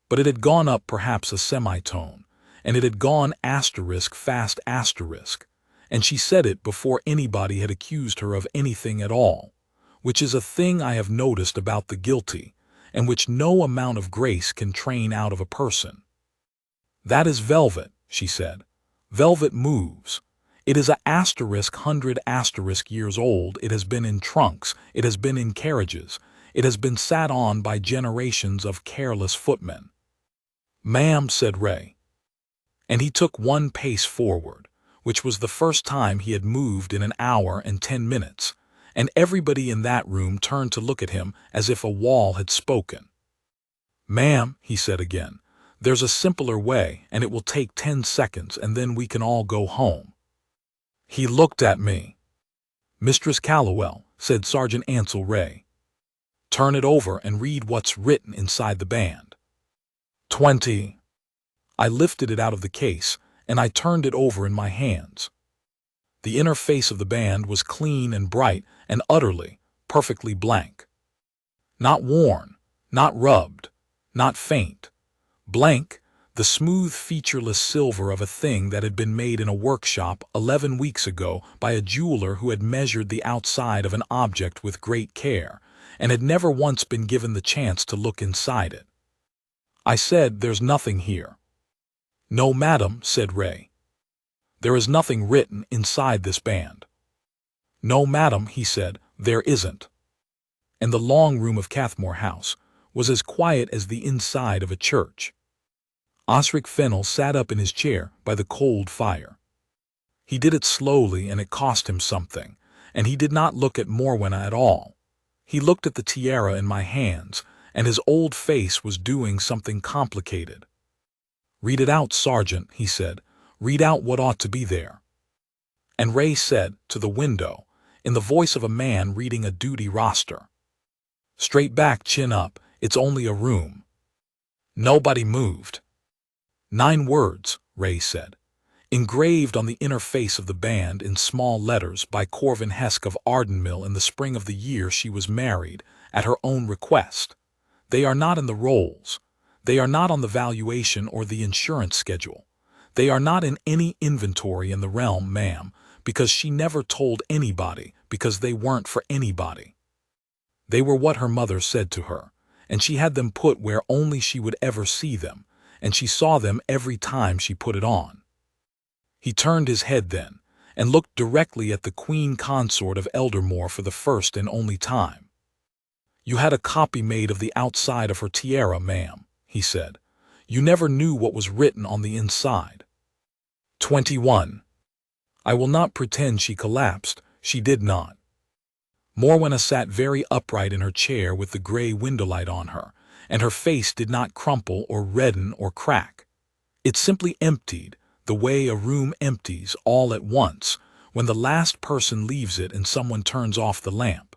But it had gone up perhaps a semitone, and it had gone fast asterisk, and she said it before anybody had accused her of anything at all, which is a thing I have noticed about the guilty, and which no amount of grace can train out of a person. "That is velvet," she said. "Velvet moves. It is *100 years old. It has been in trunks. It has been in carriages. It has been sat on by generations of careless footmen." "Ma'am," said Ray. And he took 1 pace forward, which was the first time he had moved in an hour and 10 minutes, and everybody in that room turned to look at him as if a wall had spoken. "Ma'am," he said again, "there's a simpler way, and it will take 10 seconds, and then we can all go home." He looked at me. Mistress Callowell, said Sergeant Ansel Wray. Turn it over and read what's written inside the band. 20. I lifted it out of the case, and I turned it over in my hands. The inner face of the band was clean and bright and utterly, perfectly blank. Not worn, not rubbed, not faint. Blank, the smooth, featureless silver of a thing that had been made in a workshop 11 weeks ago by a jeweler who had measured the outside of an object with great care, and had never once been given the chance to look inside it. I said, "There's nothing here." "No, madam," said Wray. "There is nothing written inside this band." "No, madam," he said, "there isn't." And the long room of Cathmore House was as quiet as the inside of a church. Osric Fennel sat up in his chair by the cold fire. He did it slowly, and it cost him something, and he did not look at Morwenna at all. He looked at the tiara in my hands, and his old face was doing something complicated. "Read it out, Sergeant," he said. "Read out what ought to be there." And Wray said, "To the window," in the voice of a man reading a duty roster. "Straight back, chin up, it's only a room." Nobody moved. 9 words, Wray said, engraved on the inner face of the band in small letters by Corvin Hesk of Ardenmill in the spring of the year she was married, at her own request. They are not in the rolls. They are not on the valuation or the insurance schedule. They are not in any inventory in the realm, ma'am, because she never told anybody, because they weren't for anybody. They were what her mother said to her, and she had them put where only she would ever see them, and she saw them every time she put it on. He turned his head then, and looked directly at the Queen Consort of Eldermoor for the first and only time. "You had a copy made of the outside of her tiara, ma'am," he said. "You never knew what was written on the inside." 21. I will not pretend she collapsed. She did not. Morwenna sat very upright in her chair with the gray windowlight on her, and her face did not crumple or redden or crack. It simply emptied, the way a room empties all at once when the last person leaves it and someone turns off the lamp.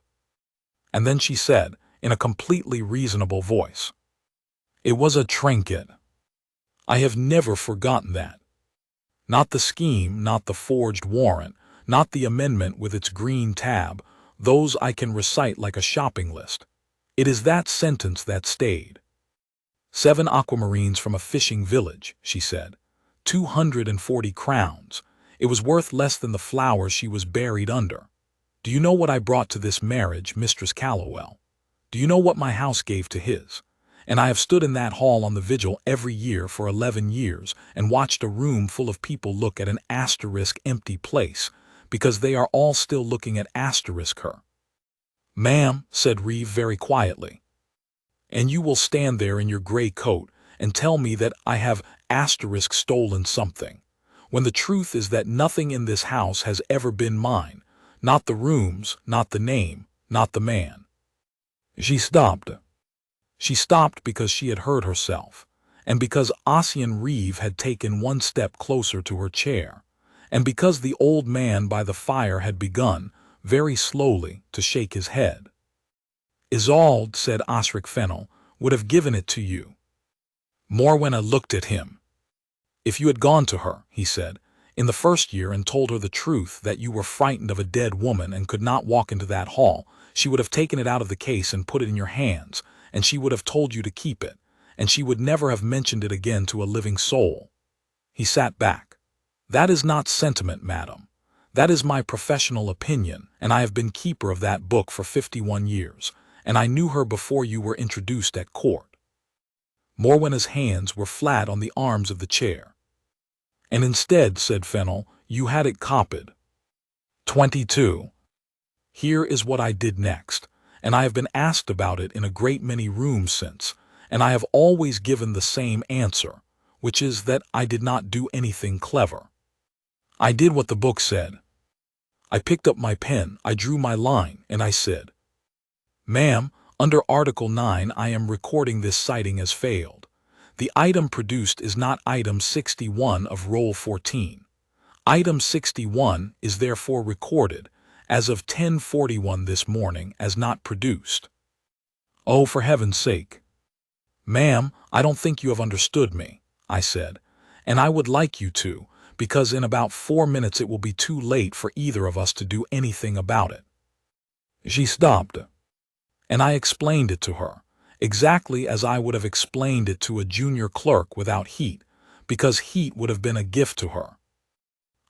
And then she said, in a completely reasonable voice, "It was a trinket. I have never forgotten that. Not the scheme, not the forged warrant, not the amendment with its green tab, those I can recite like a shopping list. It is that sentence that stayed. 7 aquamarines from a fishing village," she said. 240 crowns. It was worth less than the flowers she was buried under. "Do you know what I brought to this marriage, Mistress Callowell? Do you know what my house gave to his? And I have stood in that hall on the vigil every year for 11 years and watched a room full of people look at an asterisk empty place, because they are all still looking at asterisk her." "Ma'am," said Reeve very quietly, "and you will stand there in your gray coat and tell me that I have asterisk stolen something, when the truth is that nothing in this house has ever been mine, not the rooms, not the name, not the man." She stopped. She stopped because she had heard herself, and because Ossian Reeve had taken one step closer to her chair, and because the old man by the fire had begun, very slowly, to shake his head. "Isolde," said Osric Fennel, "would have given it to you." Morwenna looked at him. "If you had gone to her," he said, "in the first year and told her the truth, that you were frightened of a dead woman and could not walk into that hall, she would have taken it out of the case and put it in your hands, and she would have told you to keep it, and she would never have mentioned it again to a living soul." He sat back. "That is not sentiment, madam. That is my professional opinion, and I have been keeper of that book for 51 years, and I knew her before you were introduced at court." Morwenna's hands were flat on the arms of the chair. "And instead," said Fennel, "you had it copied." 22. Here is what I did next, and I have been asked about it in a great many rooms since, and I have always given the same answer, which is that I did not do anything clever. I did what the book said. I picked up my pen, I drew my line, and I said, "Ma'am, under Article 9 I am recording this sighting as failed. The item produced is not item 61 of Roll 14. Item 61 is therefore recorded, as of 10:41 this morning, as not produced. Oh, for heaven's sake. Ma'am, I don't think you have understood me, I said, and I would like you to, because in about 4 minutes it will be too late for either of us to do anything about it. She stopped, and I explained it to her, exactly as I would have explained it to a junior clerk without heat, because heat would have been a gift to her.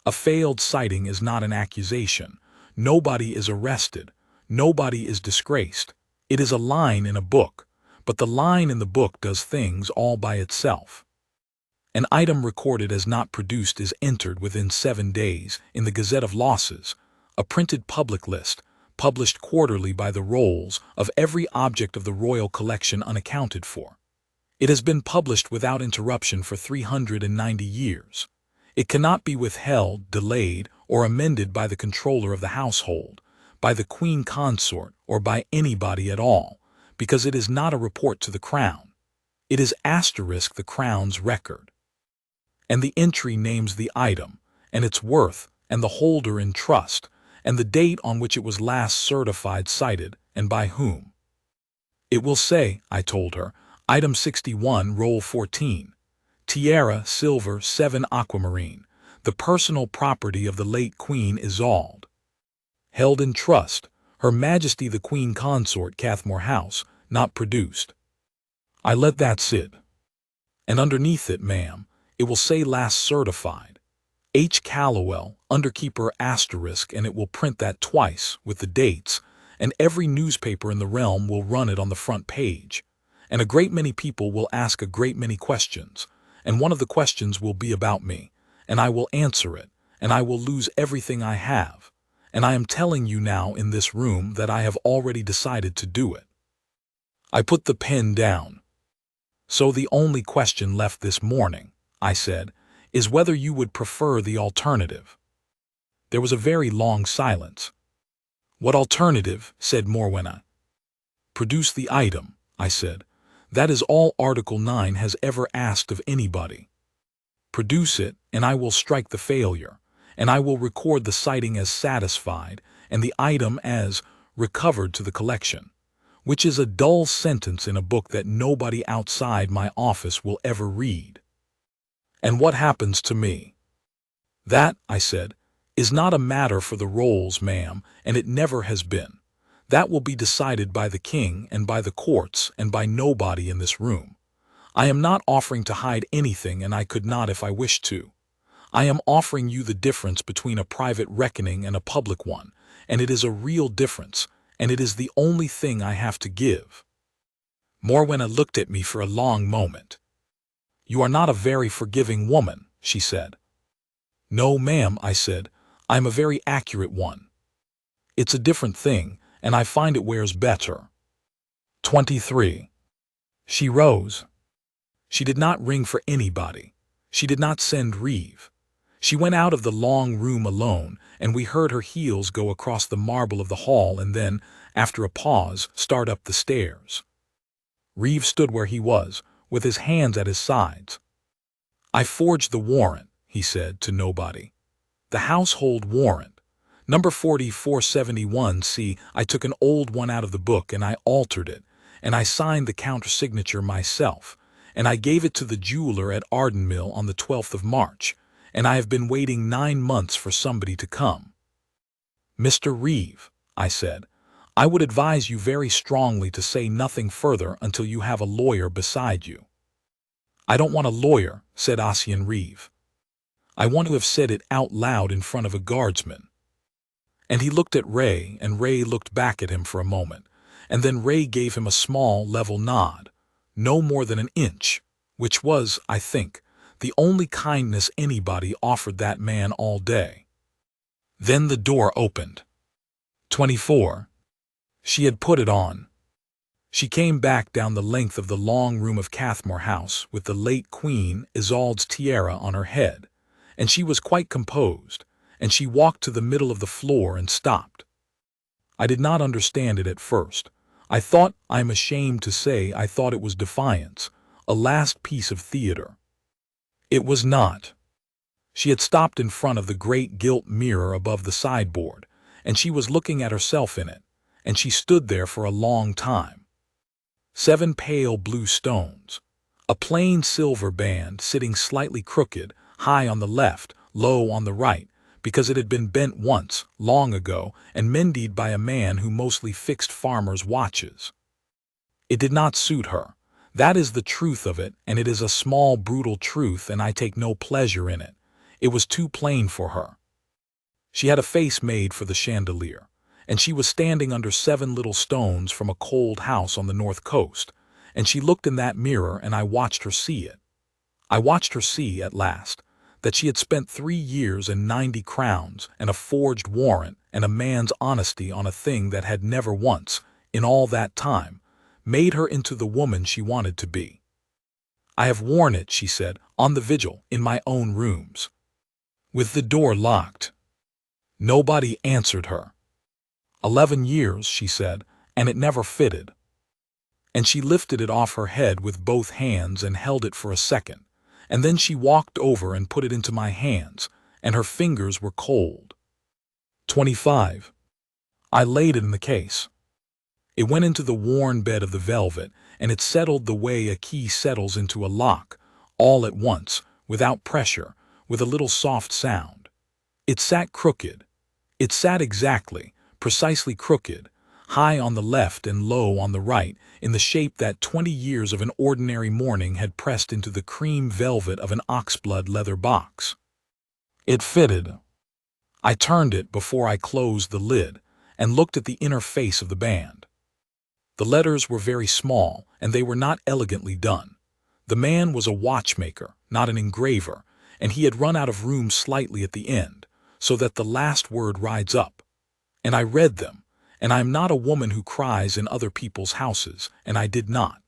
A failed sighting is not an accusation. Nobody is arrested. Nobody is disgraced. It is a line in a book, but the line in the book does things all by itself. An item recorded as not produced is entered within 7 days in the Gazette of Losses, a printed public list, published quarterly by the rolls of every object of the royal collection unaccounted for. It has been published without interruption for 390 years. It cannot be withheld, delayed, or amended by the controller of the household, by the Queen Consort, or by anybody at all, because it is not a report to the Crown. It is * the Crown's record. And the entry names the item, and its worth, and the holder in trust, and the date on which it was last certified, cited, and by whom. It will say, I told her, item 61, roll 14, Tiara, silver, 7 aquamarine, the personal property of the late Queen Isolde. Held in trust, Her Majesty the Queen Consort, Cathmore House, not produced. I let that sit. And underneath it, ma'am, it will say last certified. H. Callowell, underkeeper *, and it will print that twice, with the dates, and every newspaper in the realm will run it on the front page. And a great many people will ask a great many questions, and one of the questions will be about me, and I will answer it, and I will lose everything I have, and I am telling you now in this room that I have already decided to do it. I put the pen down. So the only question left this morning, I said, is whether you would prefer the alternative. There was a very long silence. What alternative? Said Morwenna. Produce the item, I said. That is all Article 9 has ever asked of anybody. Produce it, and I will strike the failure, and I will record the sighting as satisfied, and the item as recovered to the collection, which is a dull sentence in a book that nobody outside my office will ever read. And what happens to me? That, I said, is not a matter for the rolls, ma'am, and it never has been. That will be decided by the king and by the courts and by nobody in this room. I am not offering to hide anything, and I could not if I wished to. I am offering you the difference between a private reckoning and a public one, and it is a real difference, and it is the only thing I have to give. Morwenna looked at me for a long moment. You are not a very forgiving woman, she said. No, ma'am, I said. I'm a very accurate one. It's a different thing, and I find it wears better. 23. She rose. She did not ring for anybody. She did not send Reeve. She went out of the long room alone, and we heard her heels go across the marble of the hall and then, after a pause, start up the stairs. Reeve stood where he was, with his hands at his sides. I forged the warrant, he said to nobody. The household warrant. Number 4471, see, I took an old one out of the book and I altered it, and I signed the countersignature myself, and I gave it to the jeweler at Ardenmill on the 12th of March, and I have been waiting 9 months for somebody to come. Mr. Reeve, I said, I would advise you very strongly to say nothing further until you have a lawyer beside you. I don't want a lawyer, said Ossian Reeve. I want to have said it out loud in front of a guardsman. And he looked at Ray, and Ray looked back at him for a moment, and then Ray gave him a small, level nod, no more than an inch, which was, I think, the only kindness anybody offered that man all day. Then the door opened. 24. She had put it on. She came back down the length of the long room of Cathmore House with the late Queen Isolde's tiara on her head, and she was quite composed, and she walked to the middle of the floor and stopped. I did not understand it at first. I thought, I am ashamed to say, I thought it was defiance, a last piece of theater. It was not. She had stopped in front of the great gilt mirror above the sideboard, and she was looking at herself in it, and she stood there for a long time. 7 pale blue stones. A plain silver band sitting slightly crooked, high on the left, low on the right, because it had been bent once, long ago, and mended by a man who mostly fixed farmers' watches. It did not suit her. That is the truth of it, and it is a small, brutal truth, and I take no pleasure in it. It was too plain for her. She had a face made for the chandelier, and she was standing under 7 little stones from a cold house on the north coast, and she looked in that mirror, and I watched her see it. I watched her see, at last, that she had spent 3 years and 90 crowns and a forged warrant and a man's honesty on a thing that had never once, in all that time, made her into the woman she wanted to be. I have worn it, she said, on the vigil, in my own rooms, with the door locked. Nobody answered her. 11 years, she said, and it never fitted. And she lifted it off her head with both hands and held it for a second, and then she walked over and put it into my hands, and her fingers were cold. 25. I laid it in the case. It went into the worn bed of the velvet, and it settled the way a key settles into a lock, all at once, without pressure, with a little soft sound. It sat crooked. It sat exactly, precisely crooked, high on the left and low on the right, in the shape that 20 years of an ordinary morning had pressed into the cream velvet of an oxblood leather box. It fitted. I turned it before I closed the lid, and looked at the inner face of the band. The letters were very small, and they were not elegantly done. The man was a watchmaker, not an engraver, and he had run out of room slightly at the end, so that the last word rides up. And I read them, and I am not a woman who cries in other people's houses, and I did not.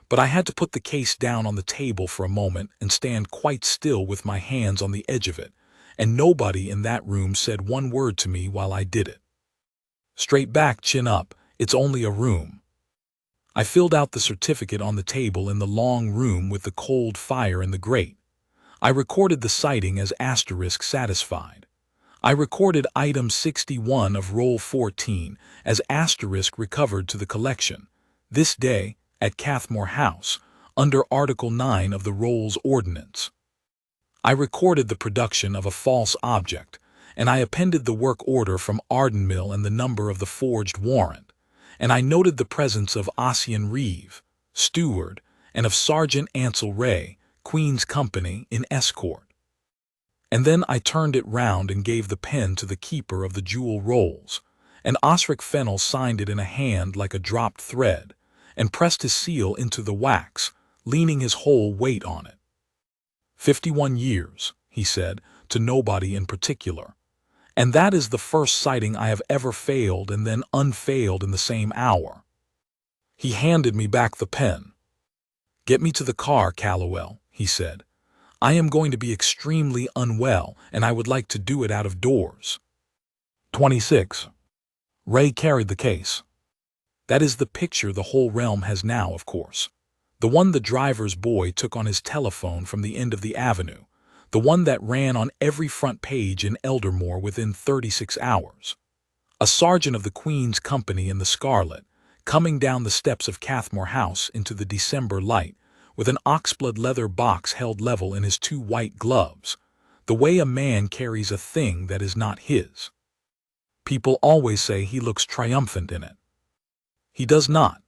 But I had to put the case down on the table for a moment and stand quite still with my hands on the edge of it, and nobody in that room said one word to me while I did it. Straight back, chin up, it's only a room. I filled out the certificate on the table in the long room with the cold fire in the grate. I recorded the sighting as * satisfied. I recorded item 61 of roll 14 as * recovered to the collection, this day, at Cathmore House, under Article 9 of the Rolls Ordinance. I recorded the production of a false object, and I appended the work order from Ardenmill and the number of the forged warrant, and I noted the presence of Ossian Reeve, steward, and of Sergeant Ansel Wray, Queen's Company, in escort. And then I turned it round and gave the pen to the keeper of the jewel rolls, and Osric Fennel signed it in a hand like a dropped thread, and pressed his seal into the wax, leaning his whole weight on it. 51 years, he said, to nobody in particular. And that is the first sighting I have ever failed and then unfailed in the same hour. He handed me back the pen. Get me to the car, Callowell, he said. I am going to be extremely unwell, and I would like to do it out of doors. 26. Ray carried the case. That is the picture the whole realm has now, of course. The one the driver's boy took on his telephone from the end of the avenue. The one that ran on every front page in Eldermoor within 36 hours. A sergeant of the Queen's Company in the scarlet, coming down the steps of Cathmore House into the December light, with an oxblood leather box held level in his 2 white gloves, the way a man carries a thing that is not his. People always say he looks triumphant in it. He does not.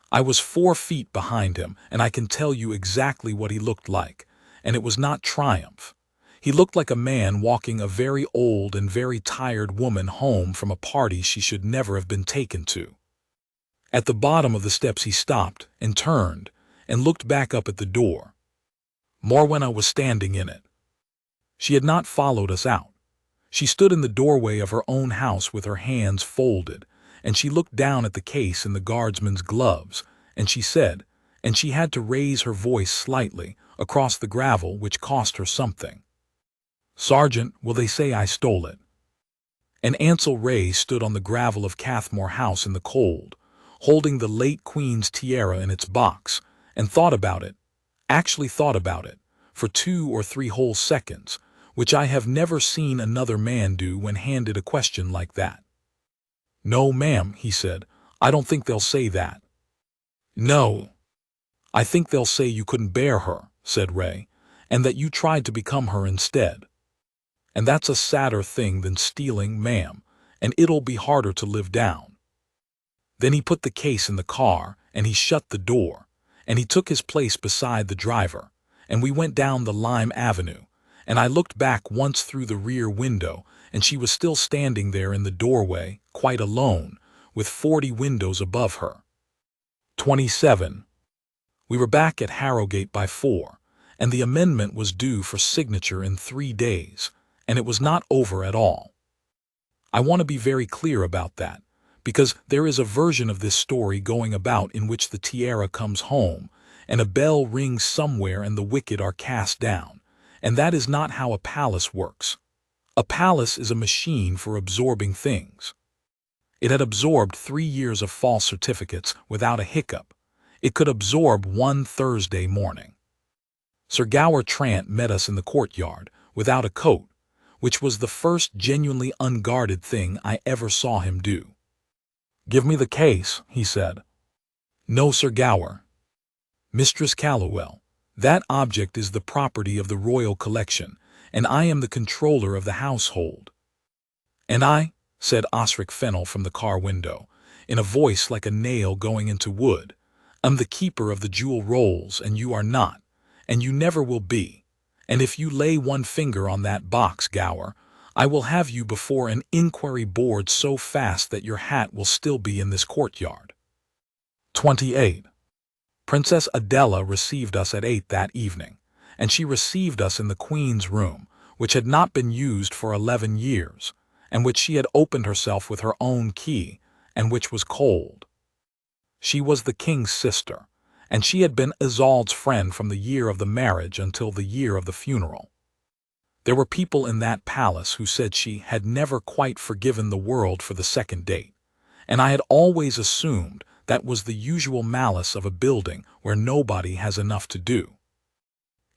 I was 4 feet behind him, and I can tell you exactly what he looked like, and it was not triumph. He looked like a man walking a very old and very tired woman home from a party she should never have been taken to. At the bottom of the steps he stopped and turned and looked back up at the door. Morwenna was standing in it. She had not followed us out. She stood in the doorway of her own house with her hands folded, and she looked down at the case in the guardsman's gloves, and she said, and she had to raise her voice slightly across the gravel, which cost her something, "Sergeant, will they say I stole it?" And Ansel Wray stood on the gravel of Cathmore House in the cold, holding the late Queen's tiara in its box, and thought about it, actually thought about it, for 2 or 3 whole seconds, which I have never seen another man do when handed a question like that. "No, ma'am," he said. "I don't think they'll say that." "No. I think they'll say you couldn't bear her," said Ray, "and that you tried to become her instead. And that's a sadder thing than stealing, ma'am, and it'll be harder to live down." Then he put the case in the car, and he shut the door, and he took his place beside the driver, and we went down the Lime Avenue, and I looked back once through the rear window, and she was still standing there in the doorway, quite alone, with 40 windows above her. 27. We were back at Harrogate by 4, and the amendment was due for signature in 3 days, and it was not over at all. I want to be very clear about that, because there is a version of this story going about in which the Tiara comes home, and a bell rings somewhere and the wicked are cast down, and that is not how a palace works. A palace is a machine for absorbing things. It had absorbed 3 years of false certificates without a hiccup. It could absorb one Thursday morning. Sir Gower Trant met us in the courtyard, without a coat, which was the first genuinely unguarded thing I ever saw him do. "Give me the case," he said. "No, Sir Gower. Mistress Callowell, that object is the property of the Royal Collection, and I am the controller of the household." "And I," said Osric Fennel from the car window, in a voice like a nail going into wood, "am the keeper of the jewel rolls, and you are not, and you never will be, and if you lay one finger on that box, Gower, I will have you before an inquiry board so fast that your hat will still be in this courtyard." 28. Princess Adela received us at 8 that evening, and she received us in the Queen's room, which had not been used for 11 years, and which she had opened herself with her own key, and which was cold. She was the King's sister, and she had been Isolde's friend from the year of the marriage until the year of the funeral. There were people in that palace who said she had never quite forgiven the world for the second date, and I had always assumed that was the usual malice of a building where nobody has enough to do.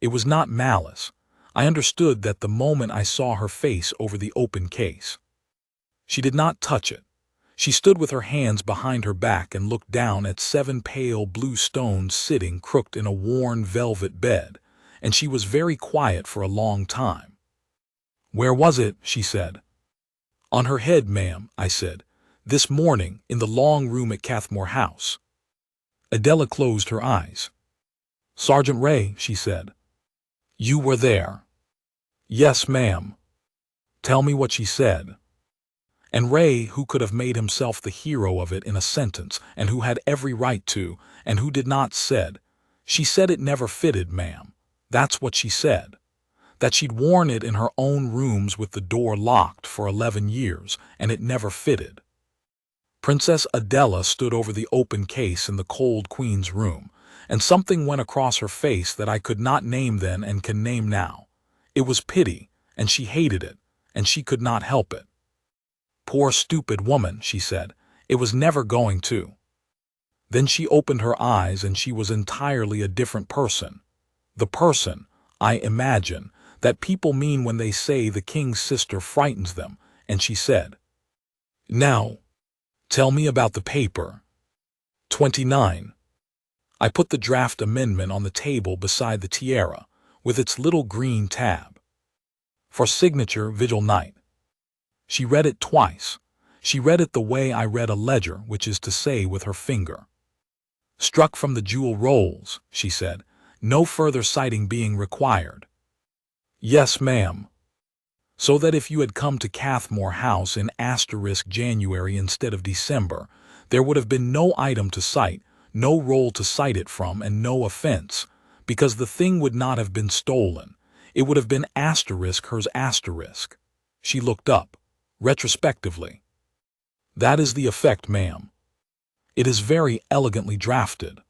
It was not malice. I understood that the moment I saw her face over the open case. She did not touch it. She stood with her hands behind her back and looked down at 7 pale blue stones sitting crooked in a worn velvet bed, and she was very quiet for a long time. "Where was it?" she said. "On her head, ma'am," I said. "This morning, in the long room at Cathmore House." Adela closed her eyes. "Sergeant Ray," she said. "You were there?" "Yes, ma'am." "Tell me what she said." And Ray, who could have made himself the hero of it in a sentence, and who had every right to, and who did not, said, "She said it never fitted, ma'am. That's what she said. That she'd worn it in her own rooms with the door locked for 11 years, and it never fitted." Princess Adela stood over the open case in the cold Queen's room, and something went across her face that I could not name then and can name now. It was pity, and she hated it, and she could not help it. "Poor stupid woman," she said. "It was never going to." Then she opened her eyes and she was entirely a different person. The person, I imagine, that people mean when they say the King's sister frightens them, and she said, "Now, tell me about the paper." 29. I put the draft amendment on the table beside the Tiara, with its little green tab. "For signature, Vigil Night." She read it twice. She read it the way I read a ledger, which is to say with her finger. "Struck from the jewel rolls," she said, "no further citing being required." "Yes, ma'am." "So that if you had come to Cathmore House in January instead of December, there would have been no item to cite, no roll to cite it from, and no offense, because the thing would not have been stolen. It would have been hers asterisk." She looked up, retrospectively. "That is the effect, ma'am. It is very elegantly drafted."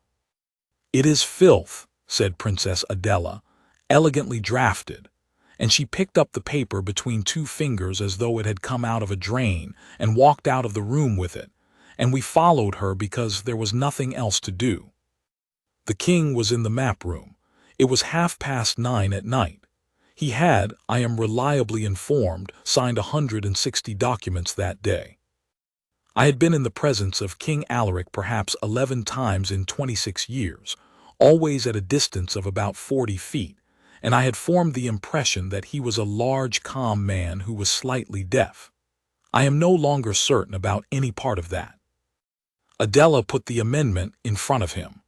"It is filth," said Princess Adela, "elegantly drafted." And she picked up the paper between 2 fingers as though it had come out of a drain and walked out of the room with it, and we followed her because there was nothing else to do. The King was in the map room. It was 9:30 at night. He had, I am reliably informed, signed 160 documents that day. I had been in the presence of King Alaric perhaps 11 times in 26 years, always at a distance of about 40 feet, and I had formed the impression that he was a large, calm man who was slightly deaf. I am no longer certain about any part of that. Adela put the amendment in front of him.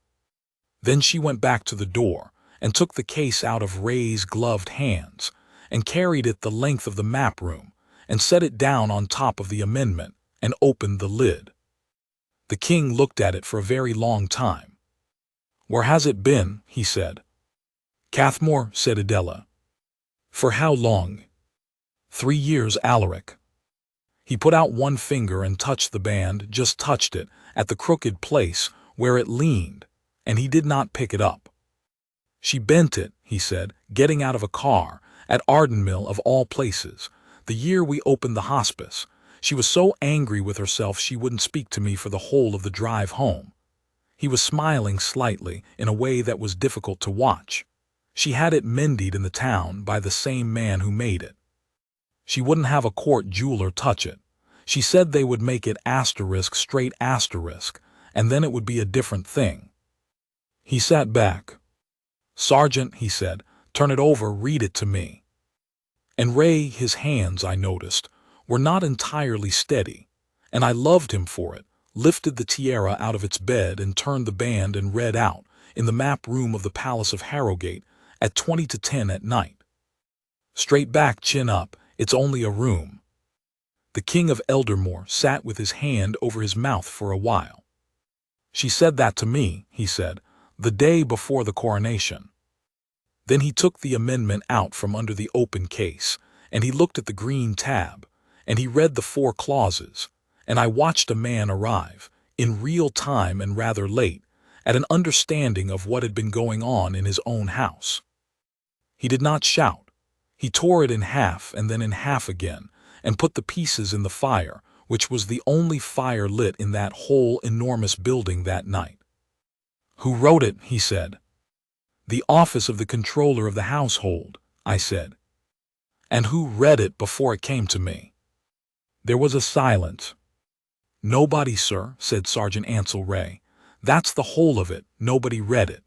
Then she went back to the door and took the case out of Ray's gloved hands and carried it the length of the map room and set it down on top of the amendment and opened the lid. The king looked at it for a very long time. "Where has it been?" he said. "Cathmore," said Adela. "For how long?" 3 years, Alaric." He put out one finger and touched the band, just touched it, at the crooked place where it leaned, and he did not pick it up. "She bent it," he said, "getting out of a car, at Ardenmill of all places, the year we opened the hospice. She was so angry with herself she wouldn't speak to me for the whole of the drive home." He was smiling slightly, in a way that was difficult to watch. "She had it mended in the town by the same man who made it. She wouldn't have a court jeweler touch it. She said they would make it straight asterisk, and then it would be a different thing." He sat back. "Sergeant," he said, "turn it over, read it to me." And Ray, his hands, I noticed, were not entirely steady, and I loved him for it, lifted the Tiara out of its bed and turned the band and read out, in the map room of the Palace of Harrogate, at 20 to 10 at night. "Straight back, chin up, it's only a room." The King of Eldermoor sat with his hand over his mouth for a while. "She said that to me," he said, "the day before the coronation." Then he took the amendment out from under the open case, and he looked at the green tab, and he read the 4 clauses, and I watched a man arrive, in real time and rather late, at an understanding of what had been going on in his own house. He did not shout. He tore it in half and then in half again, and put the pieces in the fire, which was the only fire lit in that whole enormous building that night. "Who wrote it?" he said. "The office of the Controller of the Household," I said. "And who read it before it came to me?" There was a silence. "Nobody, sir," said Sergeant Ansel Wray. "That's the whole of it, nobody read it.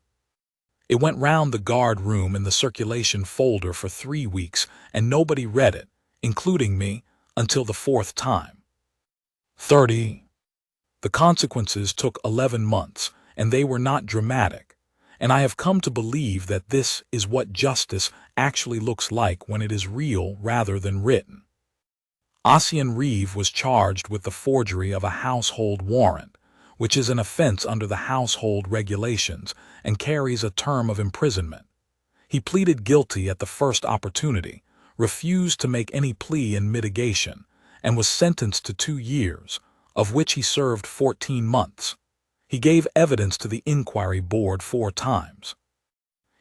It went round the guard room in the circulation folder for 3 weeks, and nobody read it, including me, until the 4th time. 30. The consequences took 11 months, and they were not dramatic, and I have come to believe that this is what justice actually looks like when it is real rather than written. Ossian Reeve was charged with the forgery of a household warrant, which is an offense under the household regulations and carries a term of imprisonment. He pleaded guilty at the first opportunity, refused to make any plea in mitigation, and was sentenced to 2 years, of which he served 14 months. He gave evidence to the inquiry board 4 times.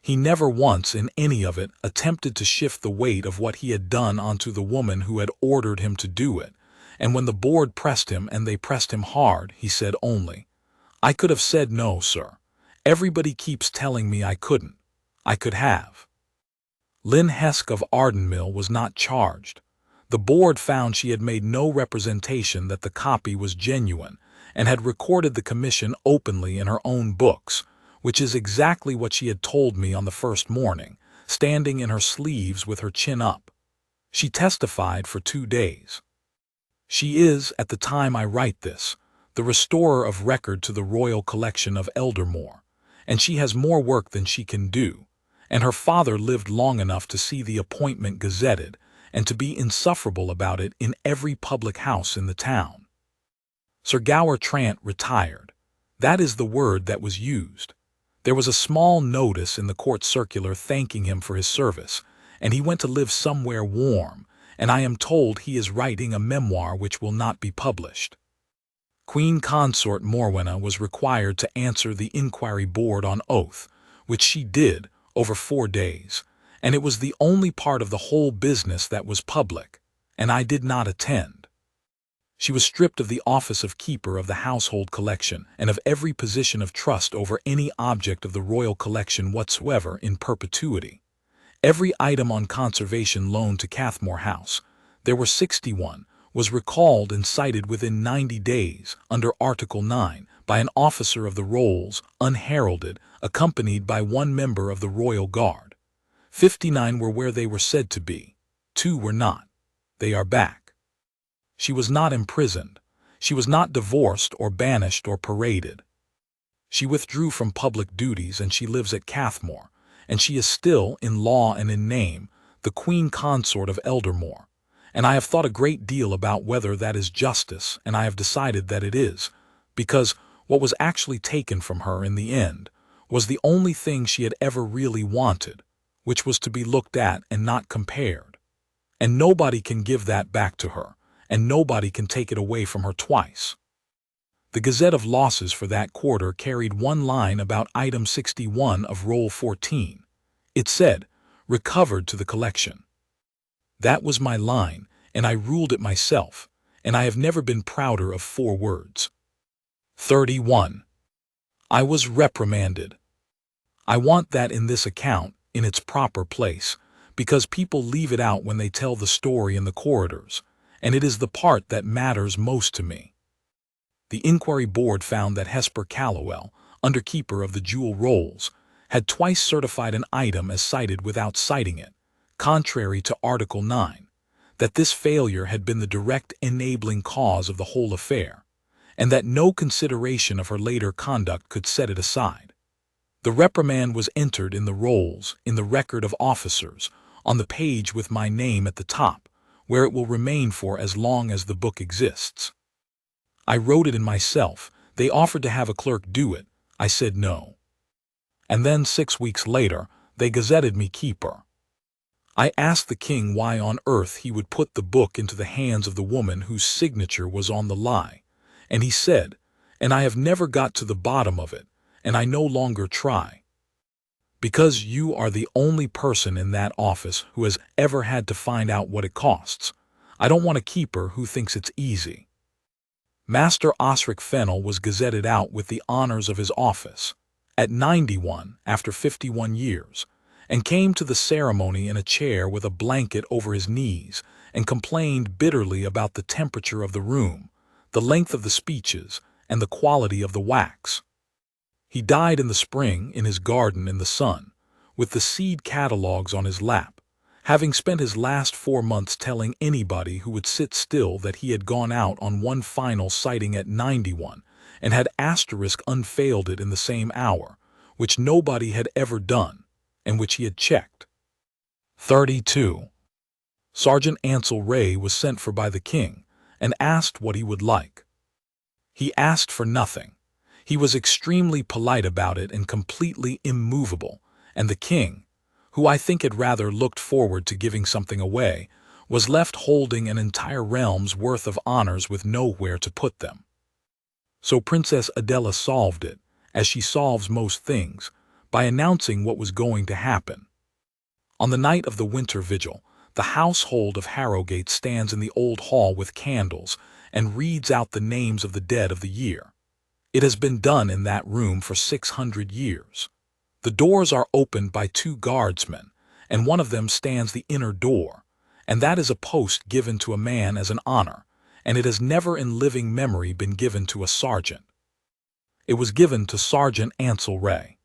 He never once in any of it attempted to shift the weight of what he had done onto the woman who had ordered him to do it, and when the board pressed him, and they pressed him hard, he said only, "I could have said no, sir. Everybody keeps telling me I couldn't. I could have." Lynn Hesk of Ardenmill was not charged. The board found she had made no representation that the copy was genuine, and had recorded the commission openly in her own books, which is exactly what she had told me on the first morning, standing in her sleeves with her chin up. She testified for 2 days. She is, at the time I write this, the restorer of record to the Royal Collection of Eldermoor, and she has more work than she can do, and her father lived long enough to see the appointment gazetted and to be insufferable about it in every public house in the town. Sir Gower Trant retired. That is the word that was used. There was a small notice in the court circular thanking him for his service, and he went to live somewhere warm, and I am told he is writing a memoir which will not be published. Queen Consort Morwenna was required to answer the inquiry board on oath, which she did over 4 days, and it was the only part of the whole business that was public, and I did not attend. She was stripped of the office of Keeper of the Household Collection and of every position of trust over any object of the Royal Collection whatsoever in perpetuity. Every item on conservation loan to Cathmore House, there were 61, was recalled and cited within 90 days under Article 9 by an officer of the rolls, unheralded, accompanied by one member of the royal guard. 59 were where they were said to be. 2 were not. They are back. She was not imprisoned. She was not divorced or banished or paraded. She withdrew from public duties and she lives at Cathmore, and she is still, in law and in name, the Queen Consort of Eldermoor. And I have thought a great deal about whether that is justice, and I have decided that it is, because what was actually taken from her in the end was the only thing she had ever really wanted, which was to be looked at and not compared. And nobody can give that back to her, and nobody can take it away from her twice. The Gazette of Losses for that quarter carried one line about item 61 of Roll 14. It said, "Recovered to the collection." That was my line, and I ruled it myself, and I have never been prouder of 4 words. 31. I was reprimanded. I want that in this account, in its proper place, because people leave it out when they tell the story in the corridors, and it is the part that matters most to me. The inquiry board found that Hesper Callowell, underkeeper of the jewel rolls, had twice certified an item as cited without citing it, contrary to Article 9, that this failure had been the direct enabling cause of the whole affair, and that no consideration of her later conduct could set it aside. The reprimand was entered in the rolls, in the record of officers, on the page with my name at the top, where it will remain for as long as the book exists. I wrote it in myself. They offered to have a clerk do it. I said no. And then 6 weeks later, they gazetted me keeper. I asked the king why on earth he would put the book into the hands of the woman whose signature was on the lie, and he said, "And I have never got to the bottom of it, and I no longer try. Because you are the only person in that office who has ever had to find out what it costs. I don't want a keeper who thinks it's easy." Master Osric Fennel was gazetted out with the honors of his office, at 91 after 51 years, and came to the ceremony in a chair with a blanket over his knees, and complained bitterly about the temperature of the room, the length of the speeches, and the quality of the wax. He died in the spring in his garden in the sun, with the seed catalogues on his lap, having spent his last 4 months telling anybody who would sit still that he had gone out on one final sighting at 91, and had asterisk unfailed it in the same hour, which nobody had ever done, and which he had checked. 32. Sergeant Ansel Wray was sent for by the king, and asked what he would like. He asked for nothing. He was extremely polite about it and completely immovable, and the king, who I think had rather looked forward to giving something away, was left holding an entire realm's worth of honors with nowhere to put them. So Princess Adela solved it, as she solves most things, by announcing what was going to happen. On the night of the winter vigil, the household of Harrogate stands in the old hall with candles and reads out the names of the dead of the year. It has been done in that room for 600 years. The doors are opened by 2 guardsmen, and one of them stands the inner door, and that is a post given to a man as an honor, and it has never in living memory been given to a sergeant. It was given to Sergeant Ansel Wray.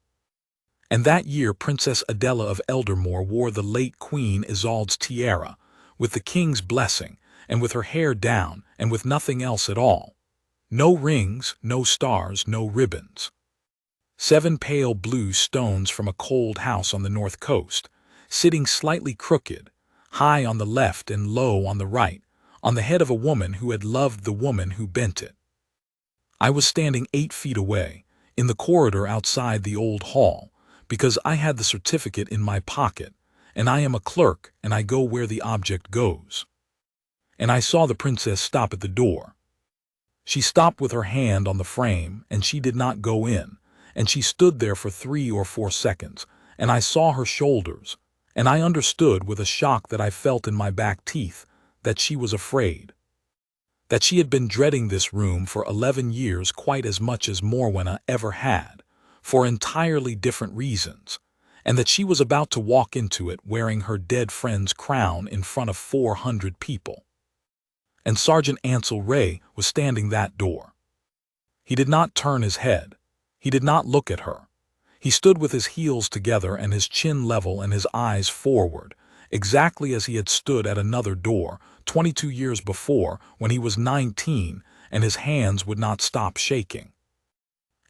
And that year Princess Adela of Eldermoor wore the late Queen Isolde's tiara, with the king's blessing, and with her hair down, and with nothing else at all. No rings, no stars, no ribbons. 7 pale blue stones from a cold house on the north coast, sitting slightly crooked, high on the left and low on the right, on the head of a woman who had loved the woman who bent it. I was standing 8 feet away, in the corridor outside the old hall, because I had the certificate in my pocket, and I am a clerk and I go where the object goes. And I saw the princess stop at the door. She stopped with her hand on the frame, and she did not go in, and she stood there for 3 or 4 seconds, and I saw her shoulders, and I understood with a shock that I felt in my back teeth that she was afraid. That she had been dreading this room for 11 years quite as much as Morwenna ever had, for entirely different reasons, and that she was about to walk into it wearing her dead friend's crown in front of 400 people. and Sergeant Ansel Wray was standing that door. He did not turn his head. He did not look at her. He stood with his heels together and his chin level and his eyes forward, exactly as he had stood at another door 22 years before when he was 19 and his hands would not stop shaking.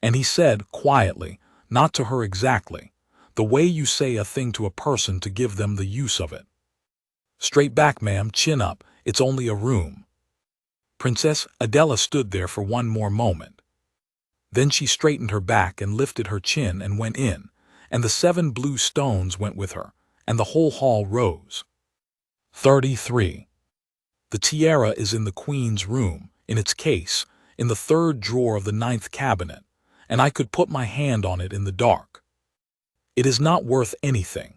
And he said quietly, not to her exactly, the way you say a thing to a person to give them the use of it. Straight back, ma'am, chin up, it's only a room. Princess Adela stood there for one more moment. Then she straightened her back and lifted her chin and went in, and the 7 blue stones went with her, and the whole hall rose. 33. The tiara is in the Queen's room, in its case, in the 3rd drawer of the 9th cabinet, and I could put my hand on it in the dark. It is not worth anything.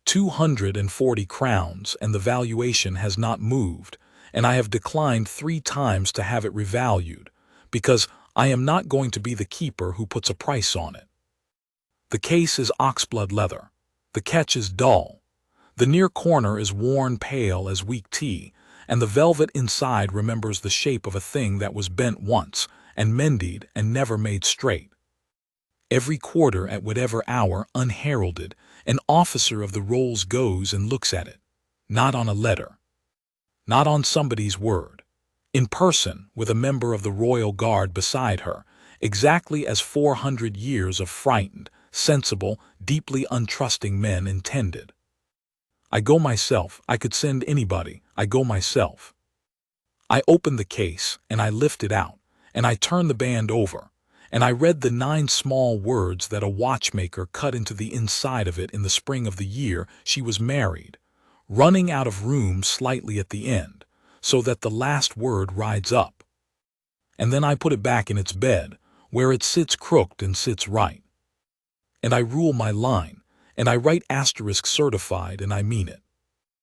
240 crowns, and the valuation has not moved, and I have declined 3 times to have it revalued, because I am not going to be the keeper who puts a price on it. The case is oxblood leather. The catch is dull. The near corner is worn pale as weak tea, and the velvet inside remembers the shape of a thing that was bent once, and mended and never made straight. Every quarter at whatever hour, unheralded, an officer of the rolls goes and looks at it, not on a letter, not on somebody's word, in person with a member of the royal guard beside her, exactly as 400 years of frightened, sensible, deeply untrusting men intended. I go myself. I could send anybody. I go myself. I open the case, and I lift it out, and I turn the band over, and I read the 9 small words that a watchmaker cut into the inside of it in the spring of the year she was married, running out of room slightly at the end, so that the last word rides up. And then I put it back in its bed, where it sits crooked and sits right. And I rule my line, and I write * certified, and I mean it.